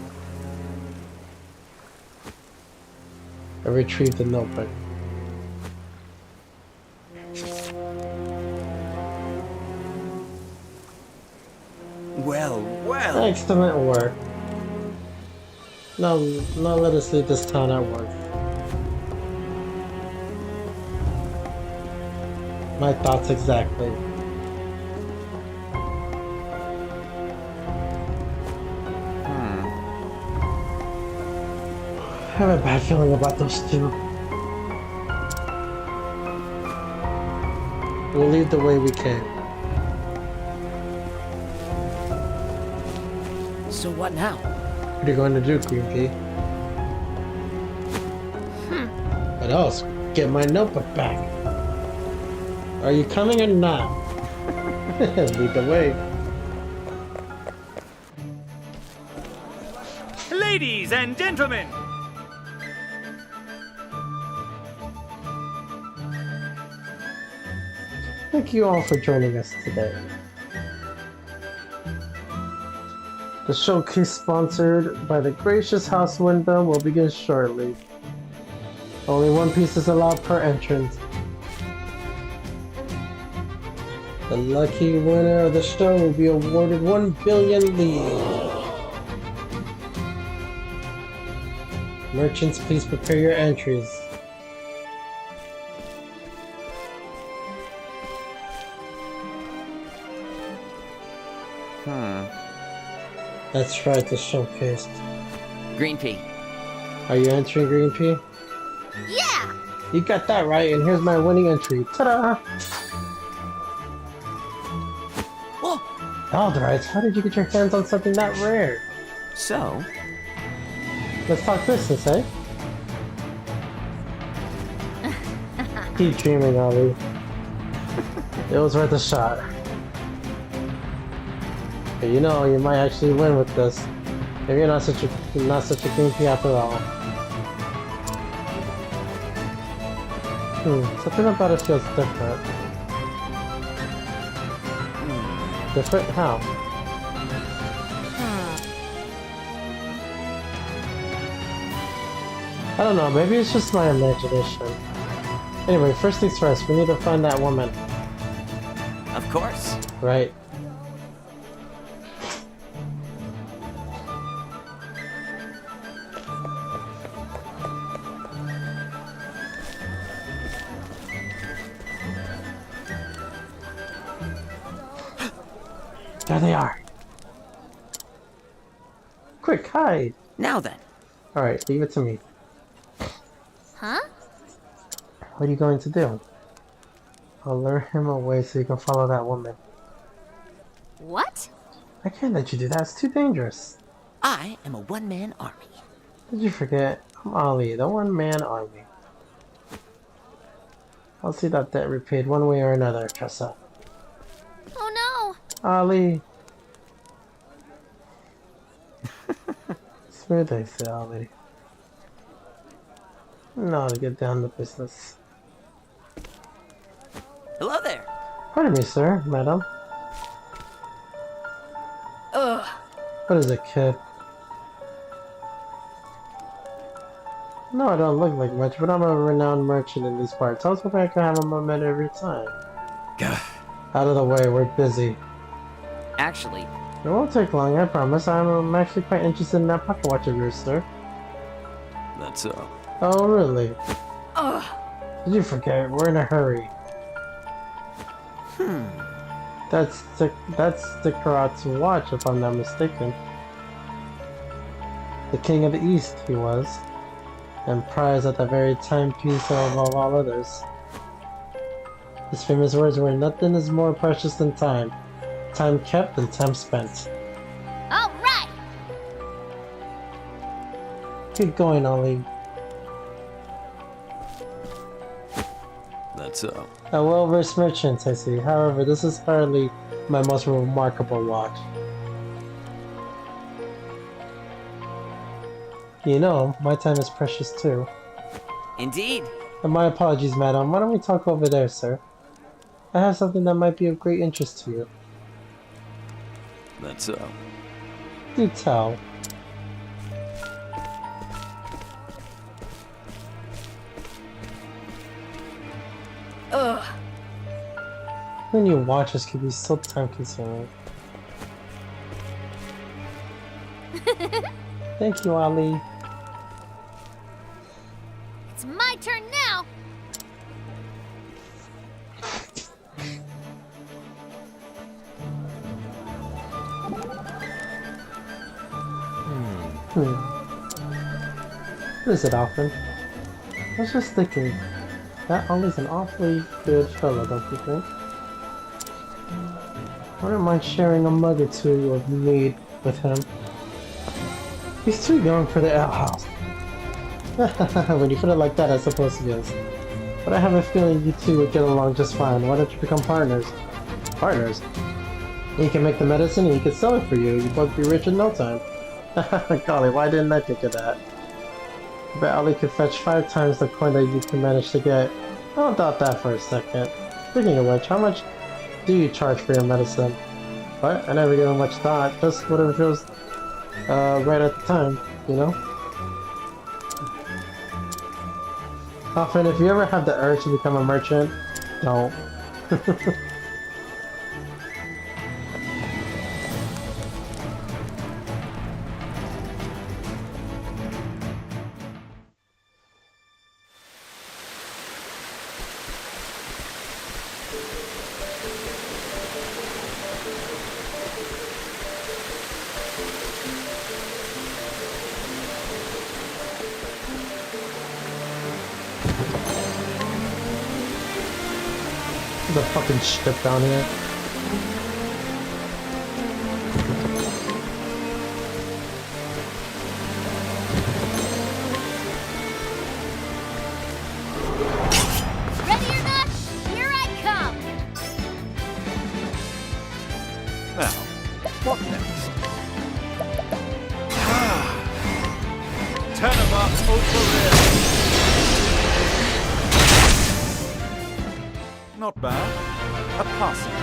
I retrieved the notebook. Well, well. Excellent work. Now let us leave this town at work. My thoughts exactly. I have a bad feeling about those two. We'll leave the way we came. So what now? What are you going to do, Green Pea? What else? Get my notebook back. Are you coming or not? Lead the way. Ladies and gentlemen, Thank you all for joining us today. The showcase sponsored by the Gracious House Window will begin shortly. Only one piece is allowed per entrance. The lucky winner of the show will be awarded 1 billion leads. Merchants, please prepare your entries. That's right, the showcase. Green pea. Are you entering, Green Pea? Yeah! You got that right, and here's my winning entry. Ta-da! Whoa! Alderites, how did you get your hands on something that rare? So, Let's talk business, eh? Keep dreaming, Ollie. It was worth a shot. But you know, you might actually win with this. Maybe you're not such a Green Pea after all. Something about it feels different. Different? How? I don't know, maybe it's just my imagination. Anyway, first things first, we need to find that woman. of course. Right. There they are. Quick, hide. Now then. Alright, leave it to me. Huh? What are you going to do? I'll lure him away so you can follow that woman. What? I can't let you do that. It's too dangerous. I am a one-man army. Did you forget? I'm Ali, the one-man army. I'll see that debt repaid one way or another, Tressa. Oh Ali! Smooth exit, Ali. Now to get down to business. Hello there. Pardon me, sir, madam. Ugh. What is it, kid? No, I don't look like much, but I'm a renowned merchant in these parts. I was hoping I could have a moment every time. Gah. Out of the way, we're busy. Actually, It won't take long, I promise. I'm actually quite interested in that pocket watch of yours, sir. That's so. Oh, really? Ugh. Did you forget? We're in a hurry. That's the Karat's watch, if I'm not mistaken. The king of the East, he was, and prized at the very timepiece of all others. His famous words were, "Nothing is more precious than time. Time kept and time spent." no! All right! Keep going, Ollie. That's so. A well-versed merchant, I see. However, this is hardly my most remarkable watch. You know, my time is precious too. indeed. And my apologies, madam. Why don't we talk over there, sir? I have something that might be of great interest to you. That's so. Do tell. Ugh. Who knew watches could be so time-consuming? Thank you, Ali. It's my turn now! What is it, Alfred? I was just thinking, that Ollie's an awfully good fellow, don't you think? I wouldn't mind sharing a mug or two of mead with him. He's too young for the alehouse. When you put it like that, I suppose he is. But I have a feeling you two would get along just fine. Why don't you become partners? Partners? He can make the medicine and he can sell it for you. You'd both be rich in no time. Golly, why didn't I think of that? I bet Ali could fetch 5 times the coin that you can manage to get. I don't doubt that for a second. Speaking of which, how much do you charge for your medicine? What? I never gave it much thought. Just whatever feels right at the time, you know? Often, if you ever have the urge to become a merchant, don't. The fucking ship down here. Ready or not, here I come! Now, what next? Tenema Ultra. Not bad. A passing.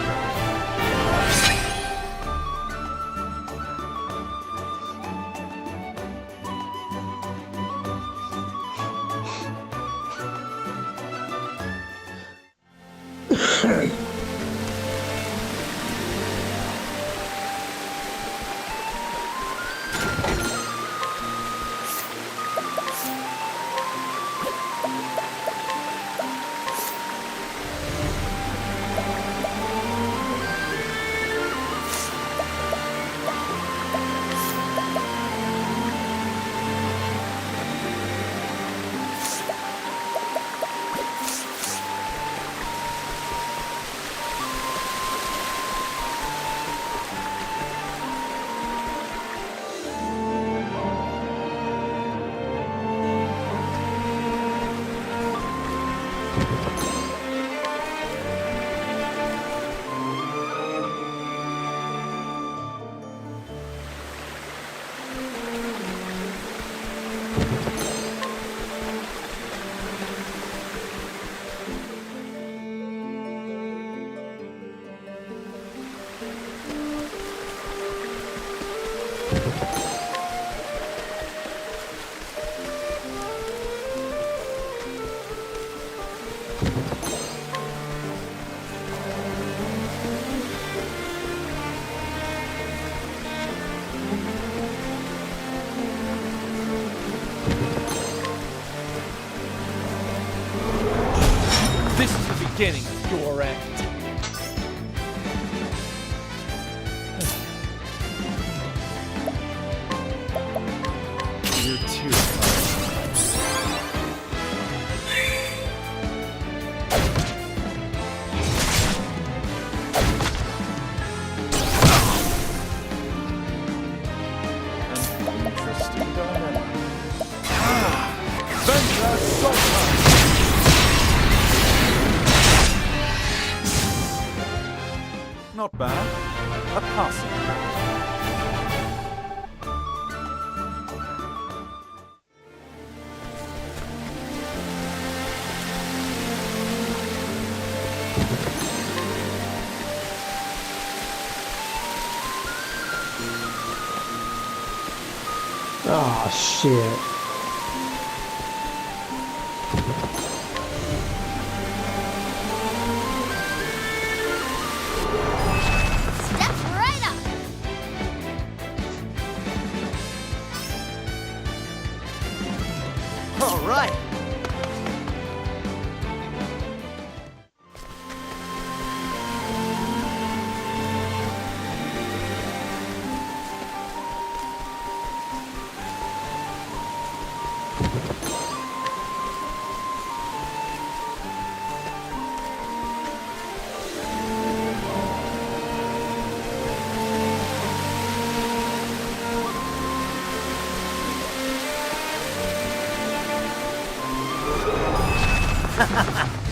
beginning of your end. You're too interesting dilemma. Venture Sultan! Not bad. A passing. Oh shit. Step right up. All right.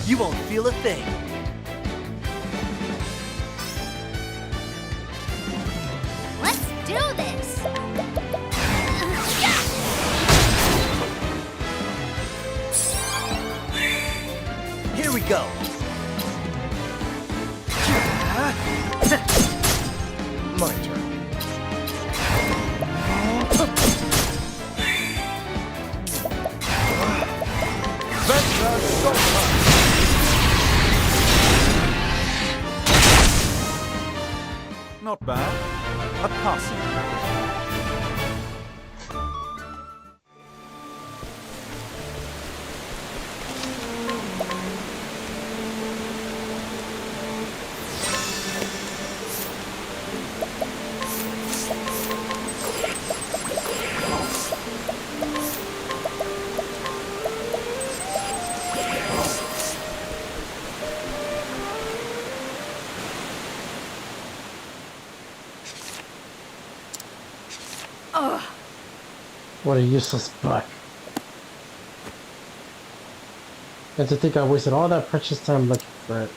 You won't feel a thing. Let's do this. Here we go. My turn. Venture Sultan! Not bad. A passing. What a useless buck. And to think I wasted all that precious time looking for it.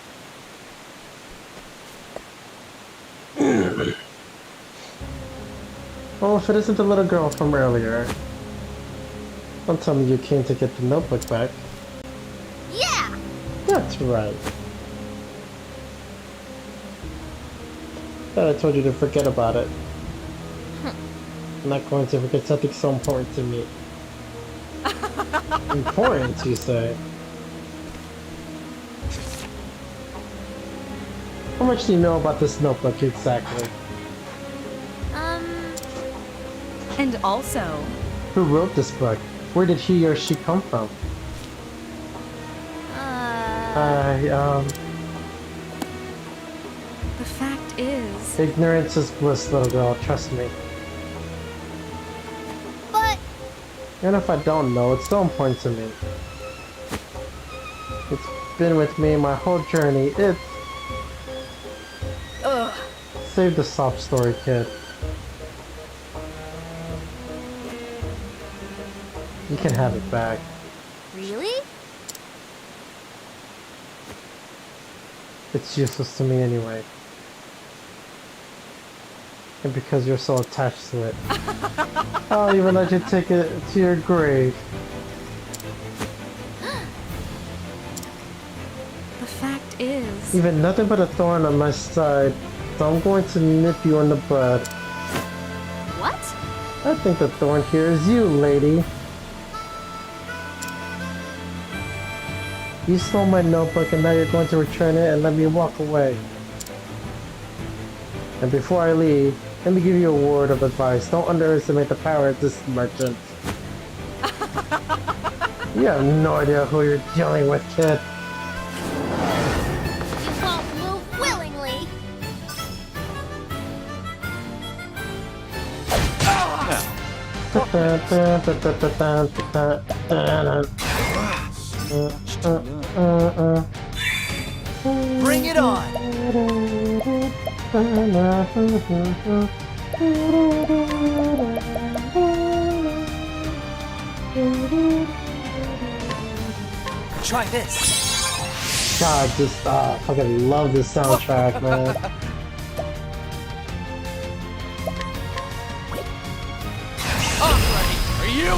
Well, if it isn't the little girl from earlier, don't tell me you came to get the notebook back. Yeah. That's right. Thought I told you to forget about it. I'm not going to forget something so important to me. Important, you say? How much do you know about this notebook exactly? And also, Who wrote this book? Where did he or she come from? the fact is, Ignorance is bliss, little girl, trust me. But And if I don't know, it's so important to me. It's been with me my whole journey. It's... ugh, Save the sob story, kid. You can have it back. really? It's useless to me anyway. And because you're so attached to it, I'll even let you take it to your grave. the fact is, Even nothing but a thorn on my side, so I'm going to nip you in the bud. What? I think the thorn here is you, lady. You stole my notebook and now you're going to return it and let me walk away. And before I leave, let me give you a word of advice. Don't underestimate the power of this merchant. You have no idea who you're dealing with, kid. Bring it on! Try this. God, just fucking love this soundtrack, man. I'm ready. Are you?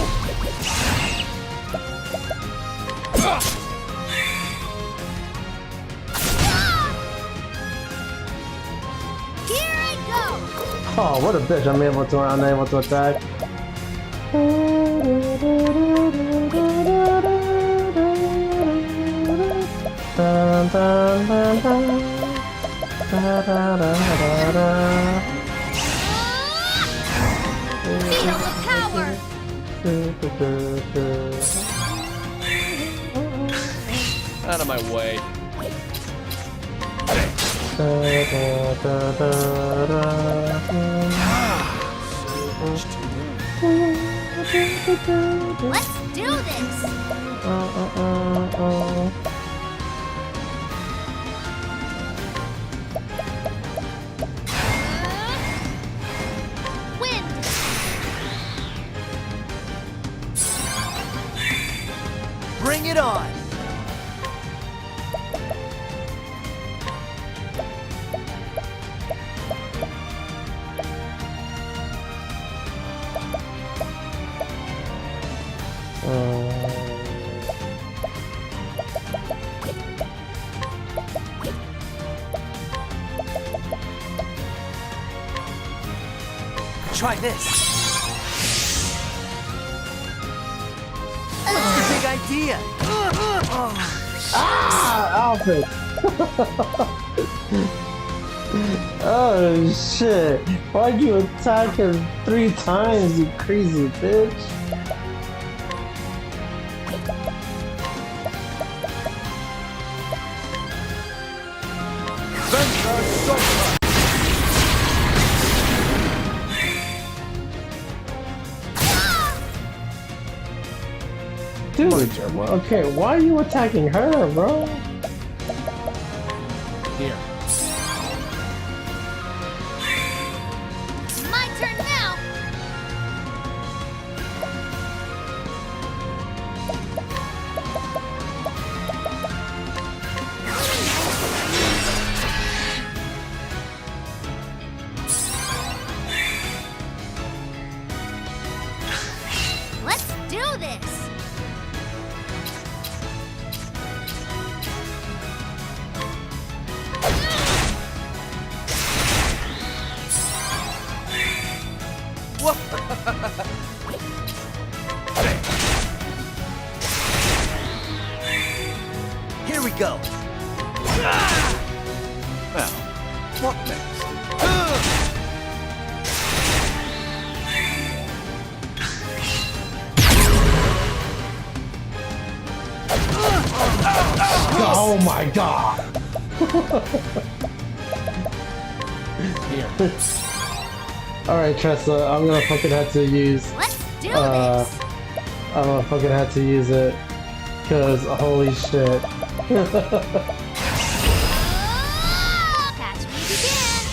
Here I go! Oh, what a bitch! I'm unable to attack. Dun, dun, dun, dun. Da, da, da, da, da. Feel the power! Out of my way. Da, da, da, da, da. Let's do this! Wind! Bring it on! Try this. What's the big idea? Outfit! Oh shit! Why'd you attack him 3 times, you crazy bitch? Dude, okay, why are you attacking her, bro? Here. My turn now! Let's do this! Here we go. Now, what next? Oh my god! Here. Alright, Tressa, I'm gonna fucking have to use. Let's do this! I'm gonna fucking have to use it. Cause holy shit. Catch me if you can!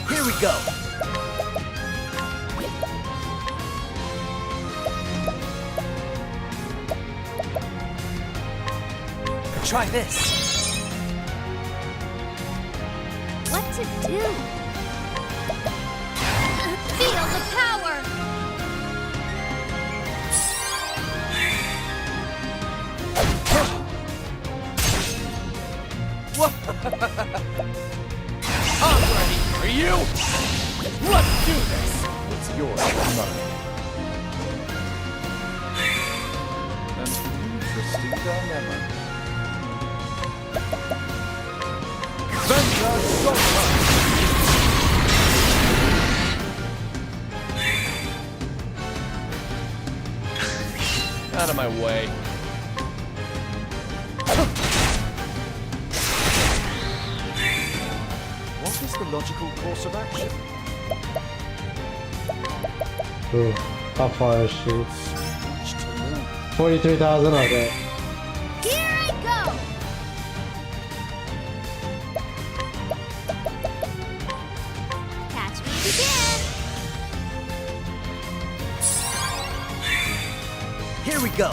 Here we go. Try this. What to do? Feel the power! I'm ready. Are you? Let's do this. It's yours for mine. An interesting dilemma. of my way. What is the logical course of action? Ooh, how far is she? Much to learn. 43,000, okay. Here I go! Catch me if you can! Here we go.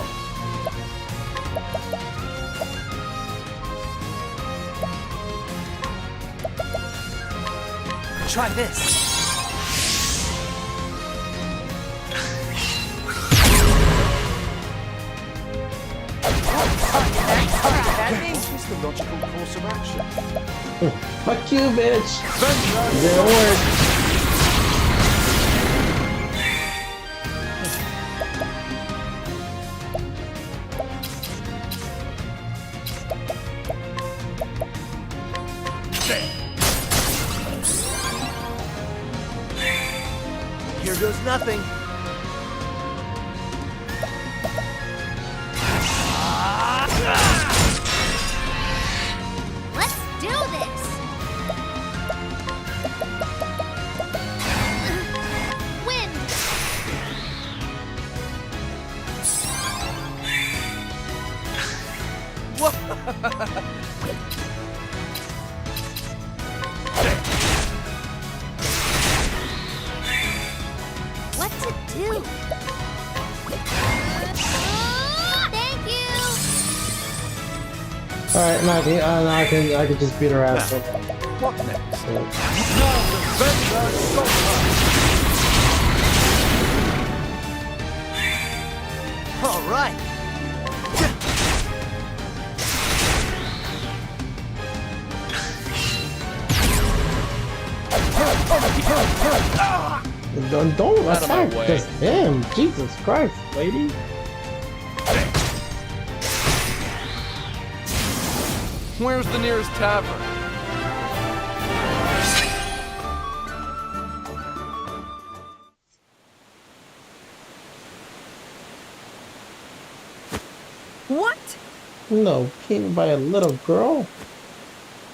Try this. What is the logical course of action? Fuck you, bitch! It didn't work. Here goes nothing. Let's do this! Wind! What's it do? Thank you! Alright, now I can just beat her ass. What next? All right. Don't Out of my attack way. just him. Jesus Christ, lady. Where's the nearest tavern? What? No, came by a little girl.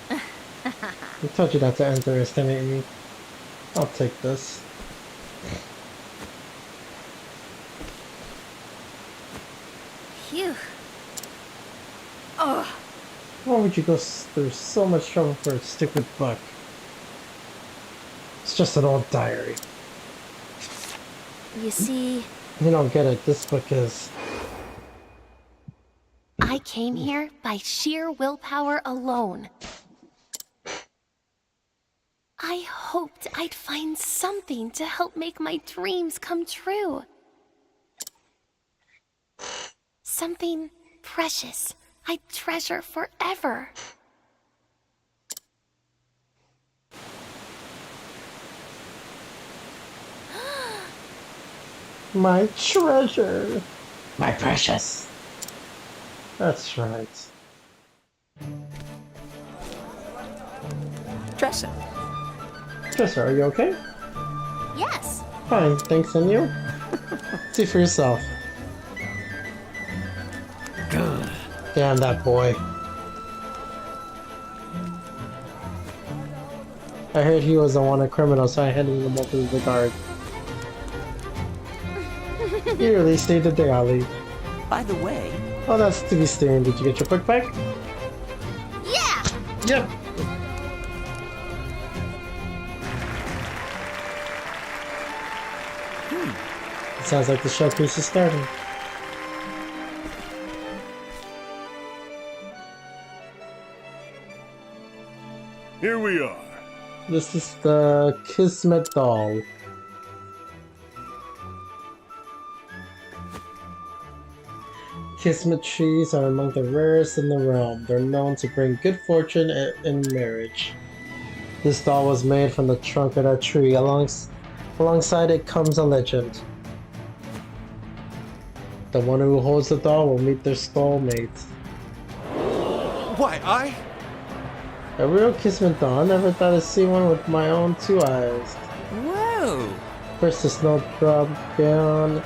I told you not to underestimate me. I'll take this. Phew. Ugh. Why would you go through so much trouble for a stupid book? It's just an old diary. You see, You don't get it. This book is... I came here by sheer willpower alone. I hoped I'd find something to help make my dreams come true. Something precious I'd treasure forever. my treasure. My precious. That's right. Tressa. Tressa, are you okay? Yes. Fine, thanks, and you? See for yourself. Good. Damn that boy. I heard he was a wanted criminal, so I handed him over to the guard. He really saved the day, Ali. By the way, Oh, that's to be seen. Did you get your book back? Yeah. Yep. Sounds like the showcase is starting. Here we are. This is the Kismet doll. Kismet trees are among the rarest in the realm. They're known to bring good fortune in marriage. This doll was made from the trunk of that tree. Alongside it comes a legend. The one who holds the doll will meet their soulmate. Why, A real Kismet doll. I never thought I'd see one with my own two eyes. whoa. First the snowdrop began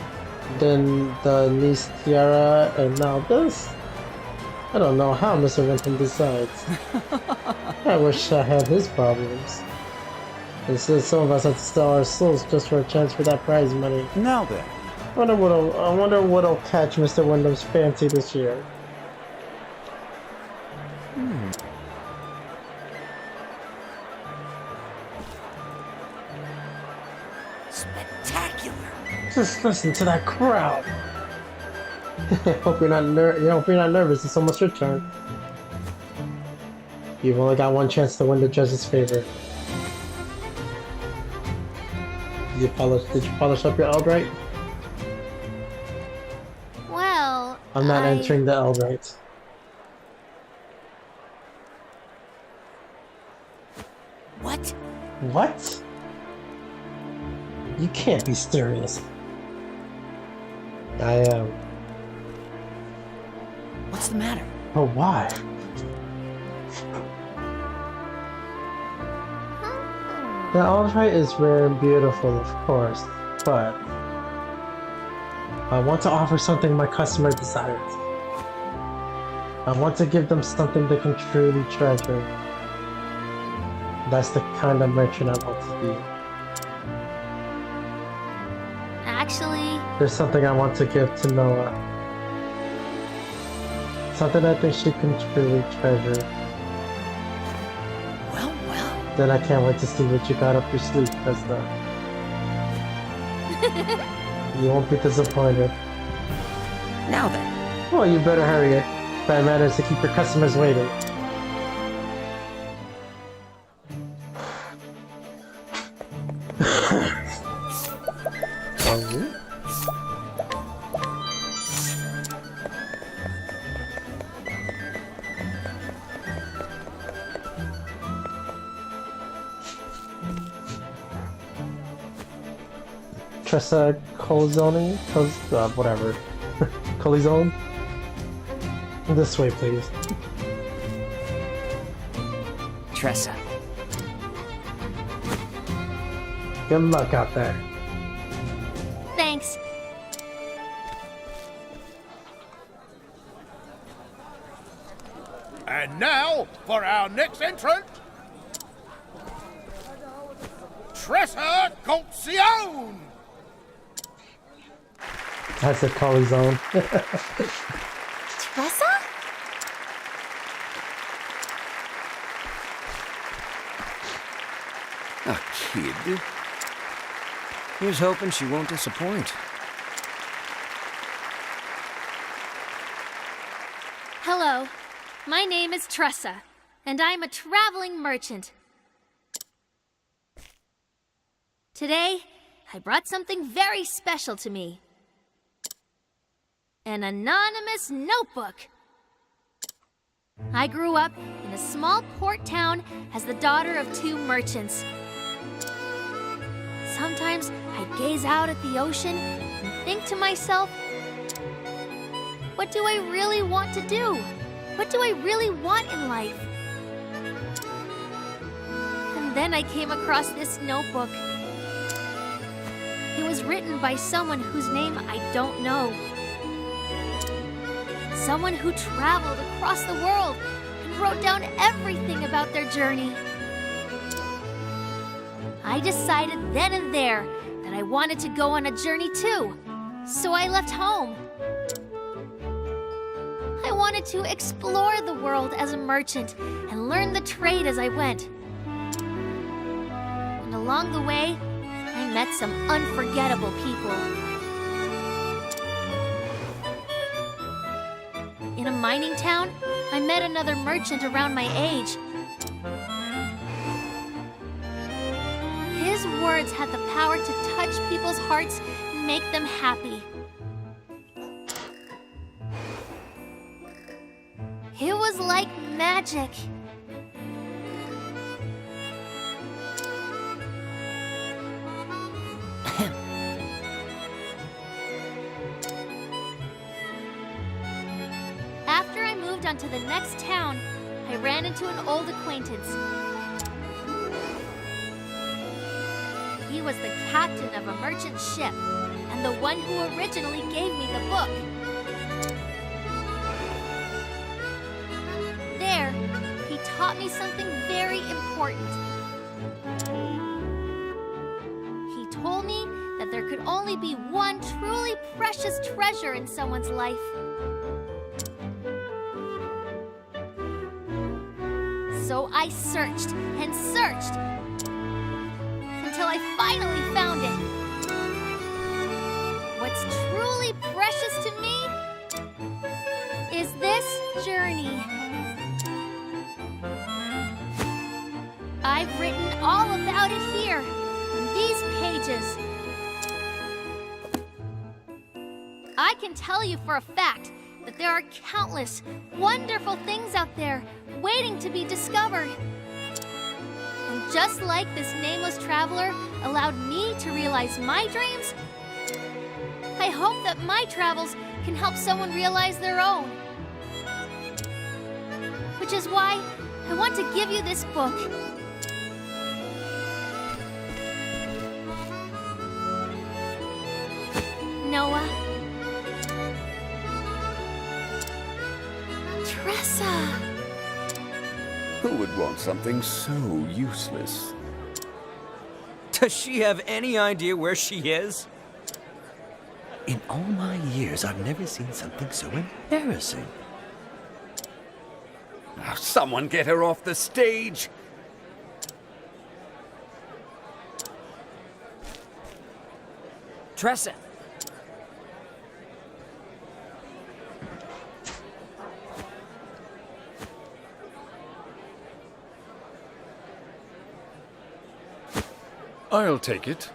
Then the niece Tiara, and now this? I don't know how Mr. Vinton decides. I wish I had his problems. Instead, some of us have to sell our souls just for a chance for that prize money. Now then, I wonder what'll catch Mr. Wyndham's fancy this year. Spectacular. Just listen to that crowd. Hope you're not nervous. It's almost your turn. You've only got one chance to win the judge's favor. Did you polish up your Eldrite? Well, I'm not I... entering the Eldrite. What? What? You can't be serious. I am. What's the matter? Oh, why? The Eldrite is rare and beautiful, of course, but I want to offer something my customer desires. I want to give them something they can truly treasure. That's the kind of merchant I want to be. Actually, There's something I want to give to Noah. Something I think she can truly treasure. Well, well. Then I can't wait to see what you got up your sleeve, Tressa. You won't be disappointed. Now then. Well, you better hurry it. Bad manners to keep your customers waiting. Tressa Colizone? Whatever. Colizone? This way, please. Tressa. Good luck out there. thanks. And now, for our next entrant, Tressa Colzione! That's a Colizone. Tressa? A kid? Here's hoping she won't disappoint. Hello, my name is Tressa, and I'm a traveling merchant. Today, I brought something very special to me. An anonymous notebook. I grew up in a small port town as the daughter of 2 merchants. Sometimes I gaze out at the ocean and think to myself, what do I really want to do? What do I really want in life? And then I came across this notebook. It was written by someone whose name I don't know. Someone who traveled across the world and wrote down everything about their journey. I decided then and there that I wanted to go on a journey too, so I left home. I wanted to explore the world as a merchant and learn the trade as I went. And along the way, I met some unforgettable people. In a mining town, I met another merchant around my age. His words had the power to touch people's hearts and make them happy. It was like magic. After I moved on to the next town, I ran into an old acquaintance. He was the captain of a merchant ship, and and the one who originally gave me the book. There, he taught me something very important. He told me that there could only be one truly precious treasure in someone's life. So I searched and searched until I finally found it. What's truly precious to me is this journey. I've written all about it here in these pages. I can tell you for a fact that there are countless wonderful things out there waiting to be discovered. And just like this nameless traveler allowed me to realize my dreams, I hope that my travels can help someone realize their own. Which is why I want to give you this book. Noah. Tressa. Who would want something so useless? Does she have any idea where she is? In all my years, I've never seen something so embarrassing. Oh, someone get her off the stage! Tressa! I'll take it.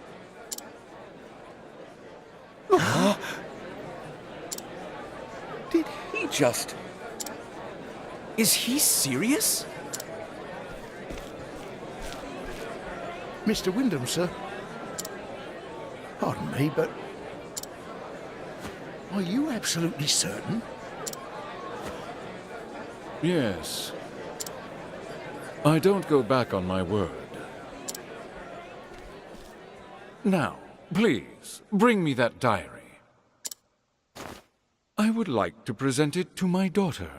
Did he just... Is he serious? Mr. Wyndham, sir. Pardon me, but... Are you absolutely certain? Yes. I don't go back on my word. Now, please, bring me that diary. I would like to present it to my daughter.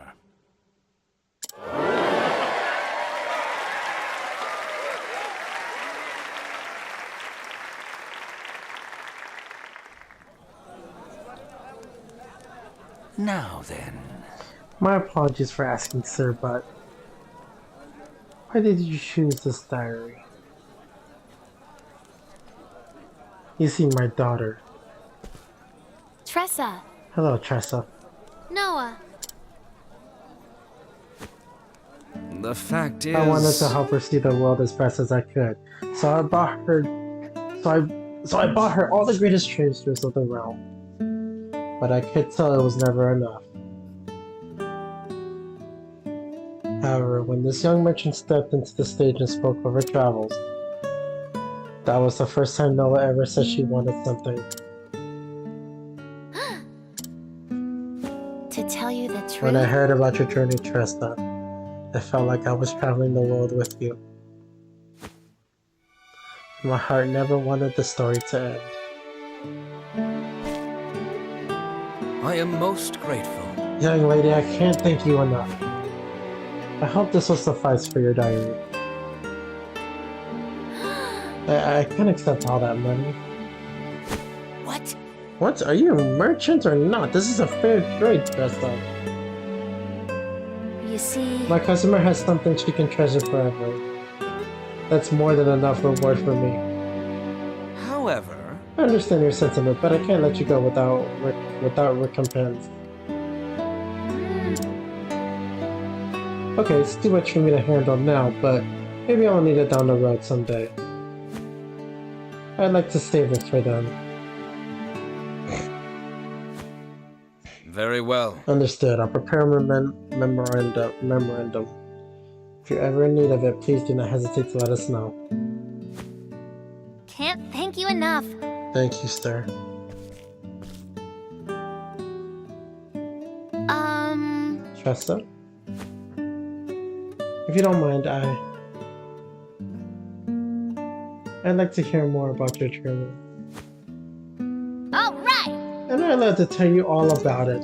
Now then. My apologies for asking, sir, but why did you choose this diary? You see, my daughter. Tressa. Hello, Tressa. Noah. The fact is... I wanted to help her see the world as best as I could, so I bought her. So I bought her all the greatest treasures of the realm. But I could tell it was never enough. However, when this young merchant stepped into the stage and spoke of her travels, that was the first time Noah ever said she wanted something. To tell you the truth, When I heard about your journey, Tressa, it felt like I was traveling the world with you. My heart never wanted the story to end. I am most grateful. Young lady, I can't thank you enough. I hope this will suffice for your diary. I can't accept all that money. what? What? Are you a merchant or not? This is a fair trade, Tressa. You see, My customer has something she can treasure forever. That's more than enough reward for me. However... I understand your sentiment, but I can't let you go without recompense. Okay, it's too much for me to handle now, but maybe I'll need it down the road someday. I'd like to save it for them. Very well. Understood. I'll prepare a memorandum. If you're ever in need of it, please do not hesitate to let us know. can't thank you enough. Thank you, sir. Tressa? If you don't mind, I'd like to hear more about your journey. All I allowed to tell you all about it?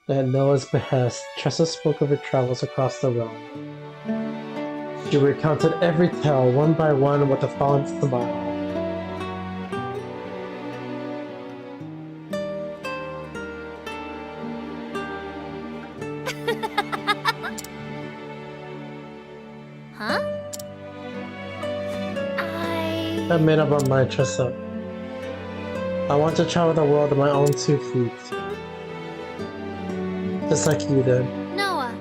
At Noah's behest, Tressa spoke of her travels across the realm. She recounted every tale one by one with a fond smile. Huh? I made up my mind, Tressa. I want to travel the world on my own 2 feet. Just like you did. Noah.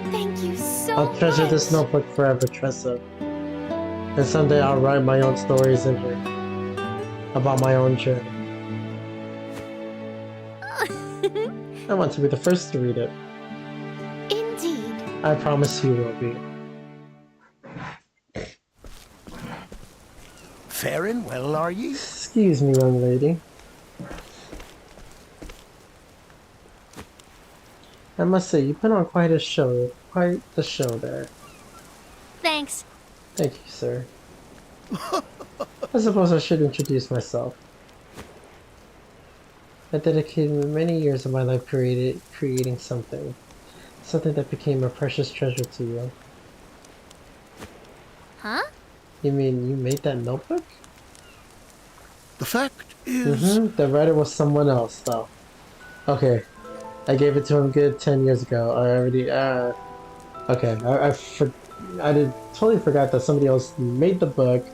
Thank you so I'll treasure much. this notebook forever, Tressa. And someday I'll write my own stories in here. About my own journey. I want to be the first to read it. Indeed. I promise you will be. Faring well, are ye? Excuse me, young lady. I must say, you put on quite the show there. Thanks. Thank you, sir. I suppose I should introduce myself. I dedicated many years of my life creating something that became a precious treasure to you. Huh? You mean you made that notebook? The fact is... The writer was someone else, though. Okay. I gave it to him good 10 years ago. I already, okay. I totally forgot that somebody else made the book.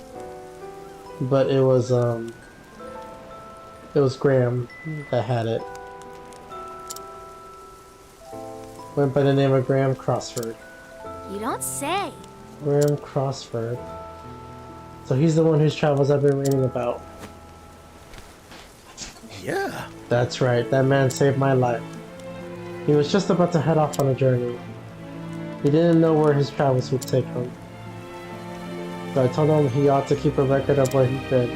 But it was Graham that had it. Went by the name of Graham Crossford. You don't say. Graham Crossford. So he's the one whose travels I've been reading about. Yeah. That's right, that man saved my life. He was just about to head off on a journey. He didn't know where his travels would take him. So I told him he ought to keep a record of where he'd been.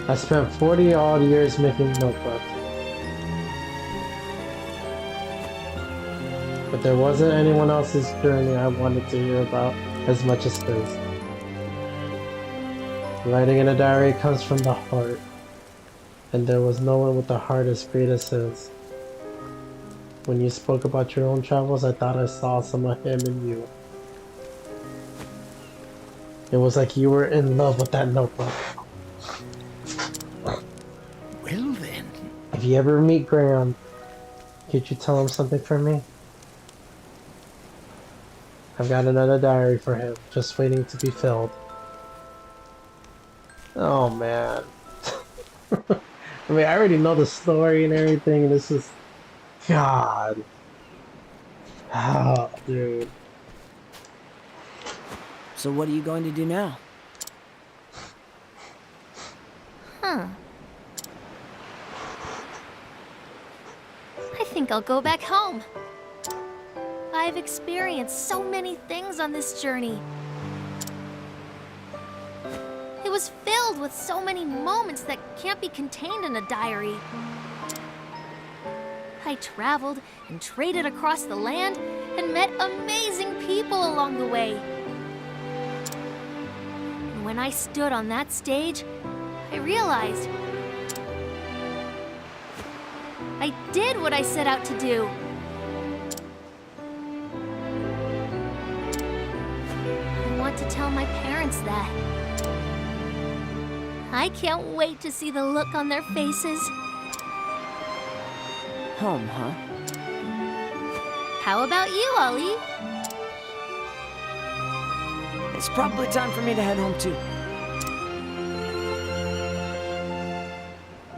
I spent 40 odd years making notebooks. But there wasn't anyone else's journey I wanted to hear about as much as his. Writing in a diary comes from the heart. And there was no one with a heart as great as his. When you spoke about your own travels, I thought I saw some of him in you. It was like you were in love with that notebook. Well then. If you ever meet Graham, could you tell him something for me? I've got another diary for him, just waiting to be filled. Oh man. I mean, I already know the story and everything, and this is... God. Oh, dude. So what are you going to do now? Huh. I think I'll go back home. I've experienced so many things on this journey. It was filled with so many moments that can't be contained in a diary. I traveled and traded across the land and met amazing people along the way. And when I stood on that stage, I realized I did what I set out to do. I want to tell my parents that. I can't wait to see the look on their faces. Home, huh? How about you, Ollie? It's probably time for me to head home too.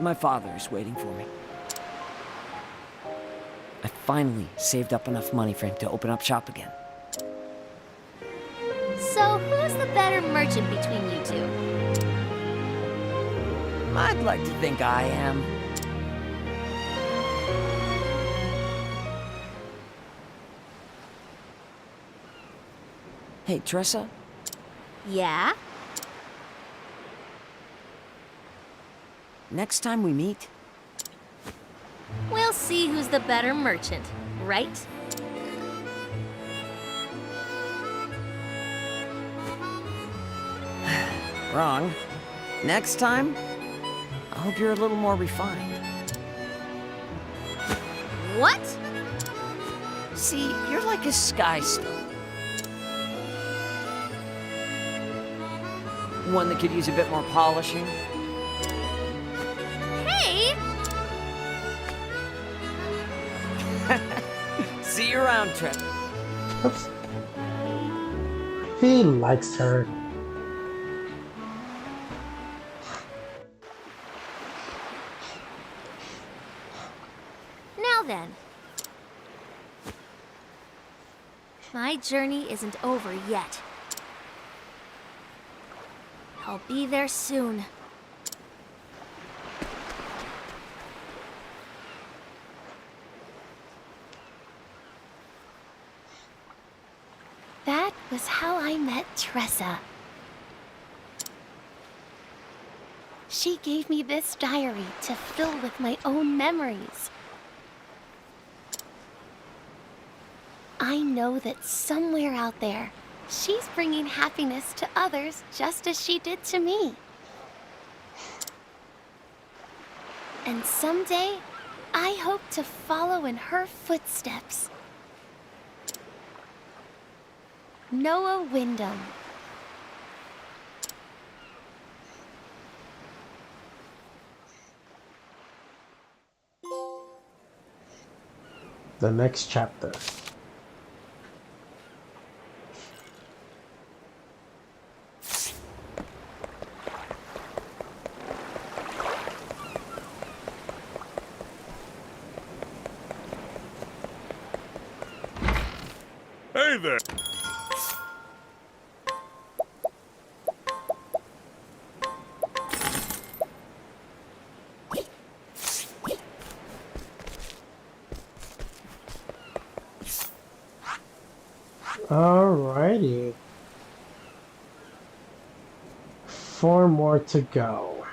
My father is waiting for me. I finally saved up enough money for him to open up shop again. So, who's the better merchant between you two? I'd like to think I am. Hey, Tressa? Yeah? Next time we meet, We'll see who's the better merchant, right? Wrong. Next time, I hope you're a little more refined. What? See, you're like a sky stone. One that could use a bit more polishing. Hey! See you around, Tressa. Oops. He likes her. Now then. My journey isn't over yet. I'll be there soon. That was how I met Tressa. She gave me this diary to fill with my own memories. I know that somewhere out there, she's bringing happiness to others just as she did to me. And someday, I hope to follow in her footsteps. Noah Wyndham. The next chapter. Hey there! Alrighty. 4 more to go.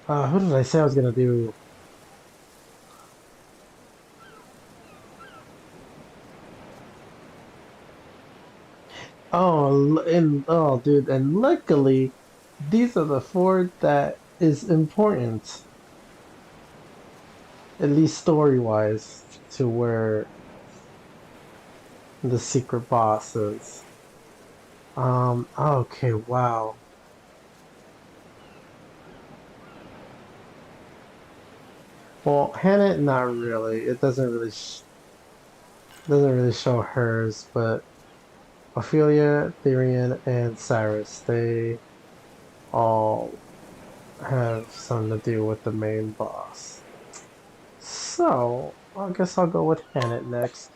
Who did I say I was gonna do? Oh, dude, and luckily, these are the 4 that is important. At least story-wise, to where the secret boss is. Okay, wow. Well, Hannah, not really. It doesn't really show hers, but Ophelia, Therian, and Cyrus, they all have something to do with the main boss. So, I guess I'll go with Hannah next.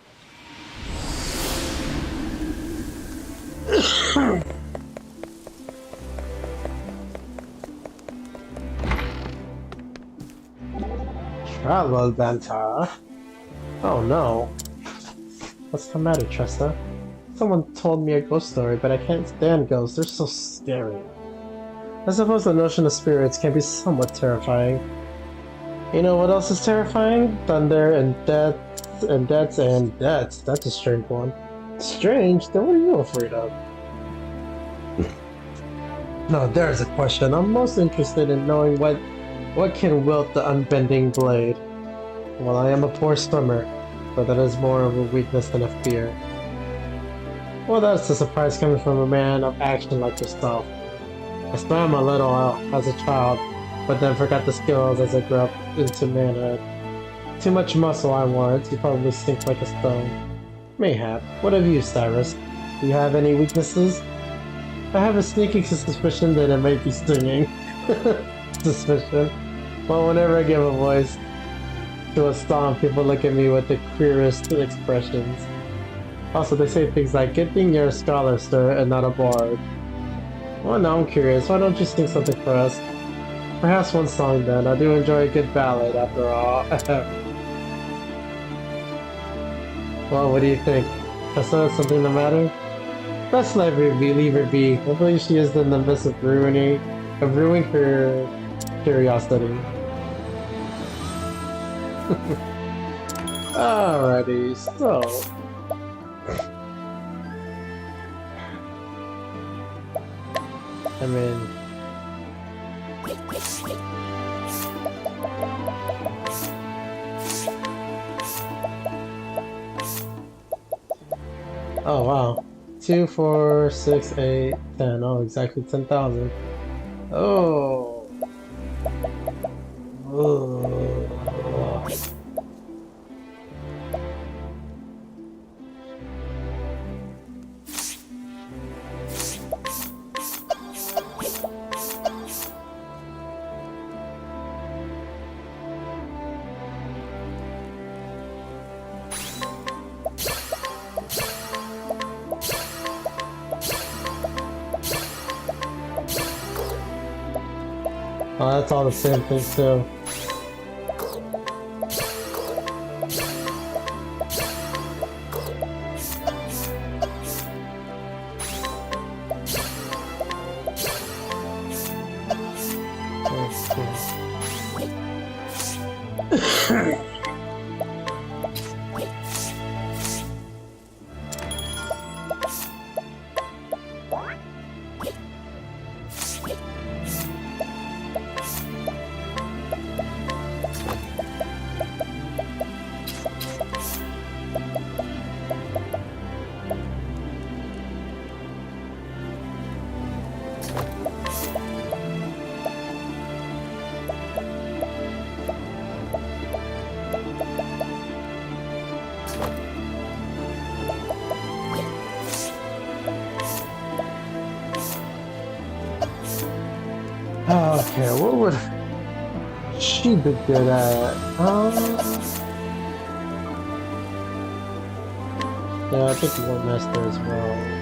Travel banter. Oh no. What's the matter, Tressa? Someone told me a ghost story, but I can't stand ghosts. They're so scary. I suppose the notion of spirits can be somewhat terrifying. You know what else is terrifying? Thunder and deaths and deaths and deaths. That's a strange one. Strange? Then what are you afraid of? No, there's a question. I'm most interested in knowing what can wield the unbending blade. Well, I am a poor swimmer, but that is more of a weakness than a fear. Well, that's a surprise coming from a man of action like yourself. I swam a little as a child, but then forgot the skills as I grew up into manhood. Too much muscle, I warrant. You probably sink like a stone. Mayhap. What of you, Cyrus? Do you have any weaknesses? I have a sneaking suspicion that it might be stinging. Suspicion. Well, whenever I give a voice to a song, people look at me with the queerest expressions. Also, they say things like, "Good thing you're a scholar, sir, and not a bard." Well, now I'm curious. Why don't you sing something for us? Perhaps one song then. I do enjoy a good ballad, after all. Well, what do you think? Tressa, something the matter? Let's leave her be. I believe she is in the midst of ruining her curiosity. Alrighty, so... I mean... Oh wow. 2, 4, 6, 8, 10. Oh, exactly 10,000. Oh. Oh. Oh, that's all the same thing too. Okay, what would she be good at? Yeah, I think War Master as well.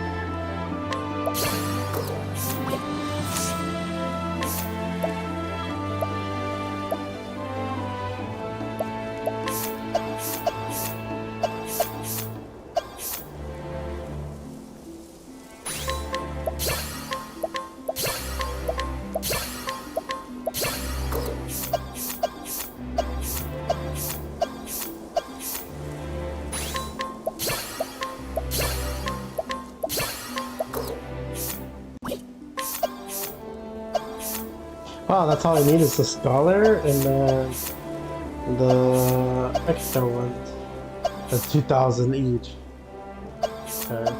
Wow, that's all I need is the Scholar and the extra ones. That's 2,000 each. Okay.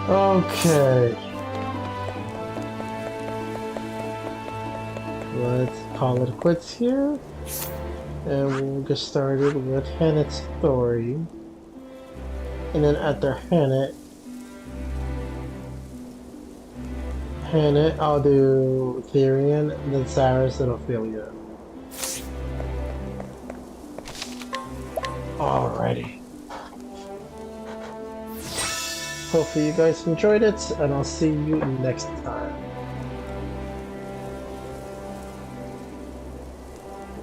Okay. Let's call it quits here. And we'll get started with Hannet's story. And then after Hannet, I'll do Therian, and then Cyrus and Ophelia. Alrighty. Hopefully you guys enjoyed it, and I'll see you next time.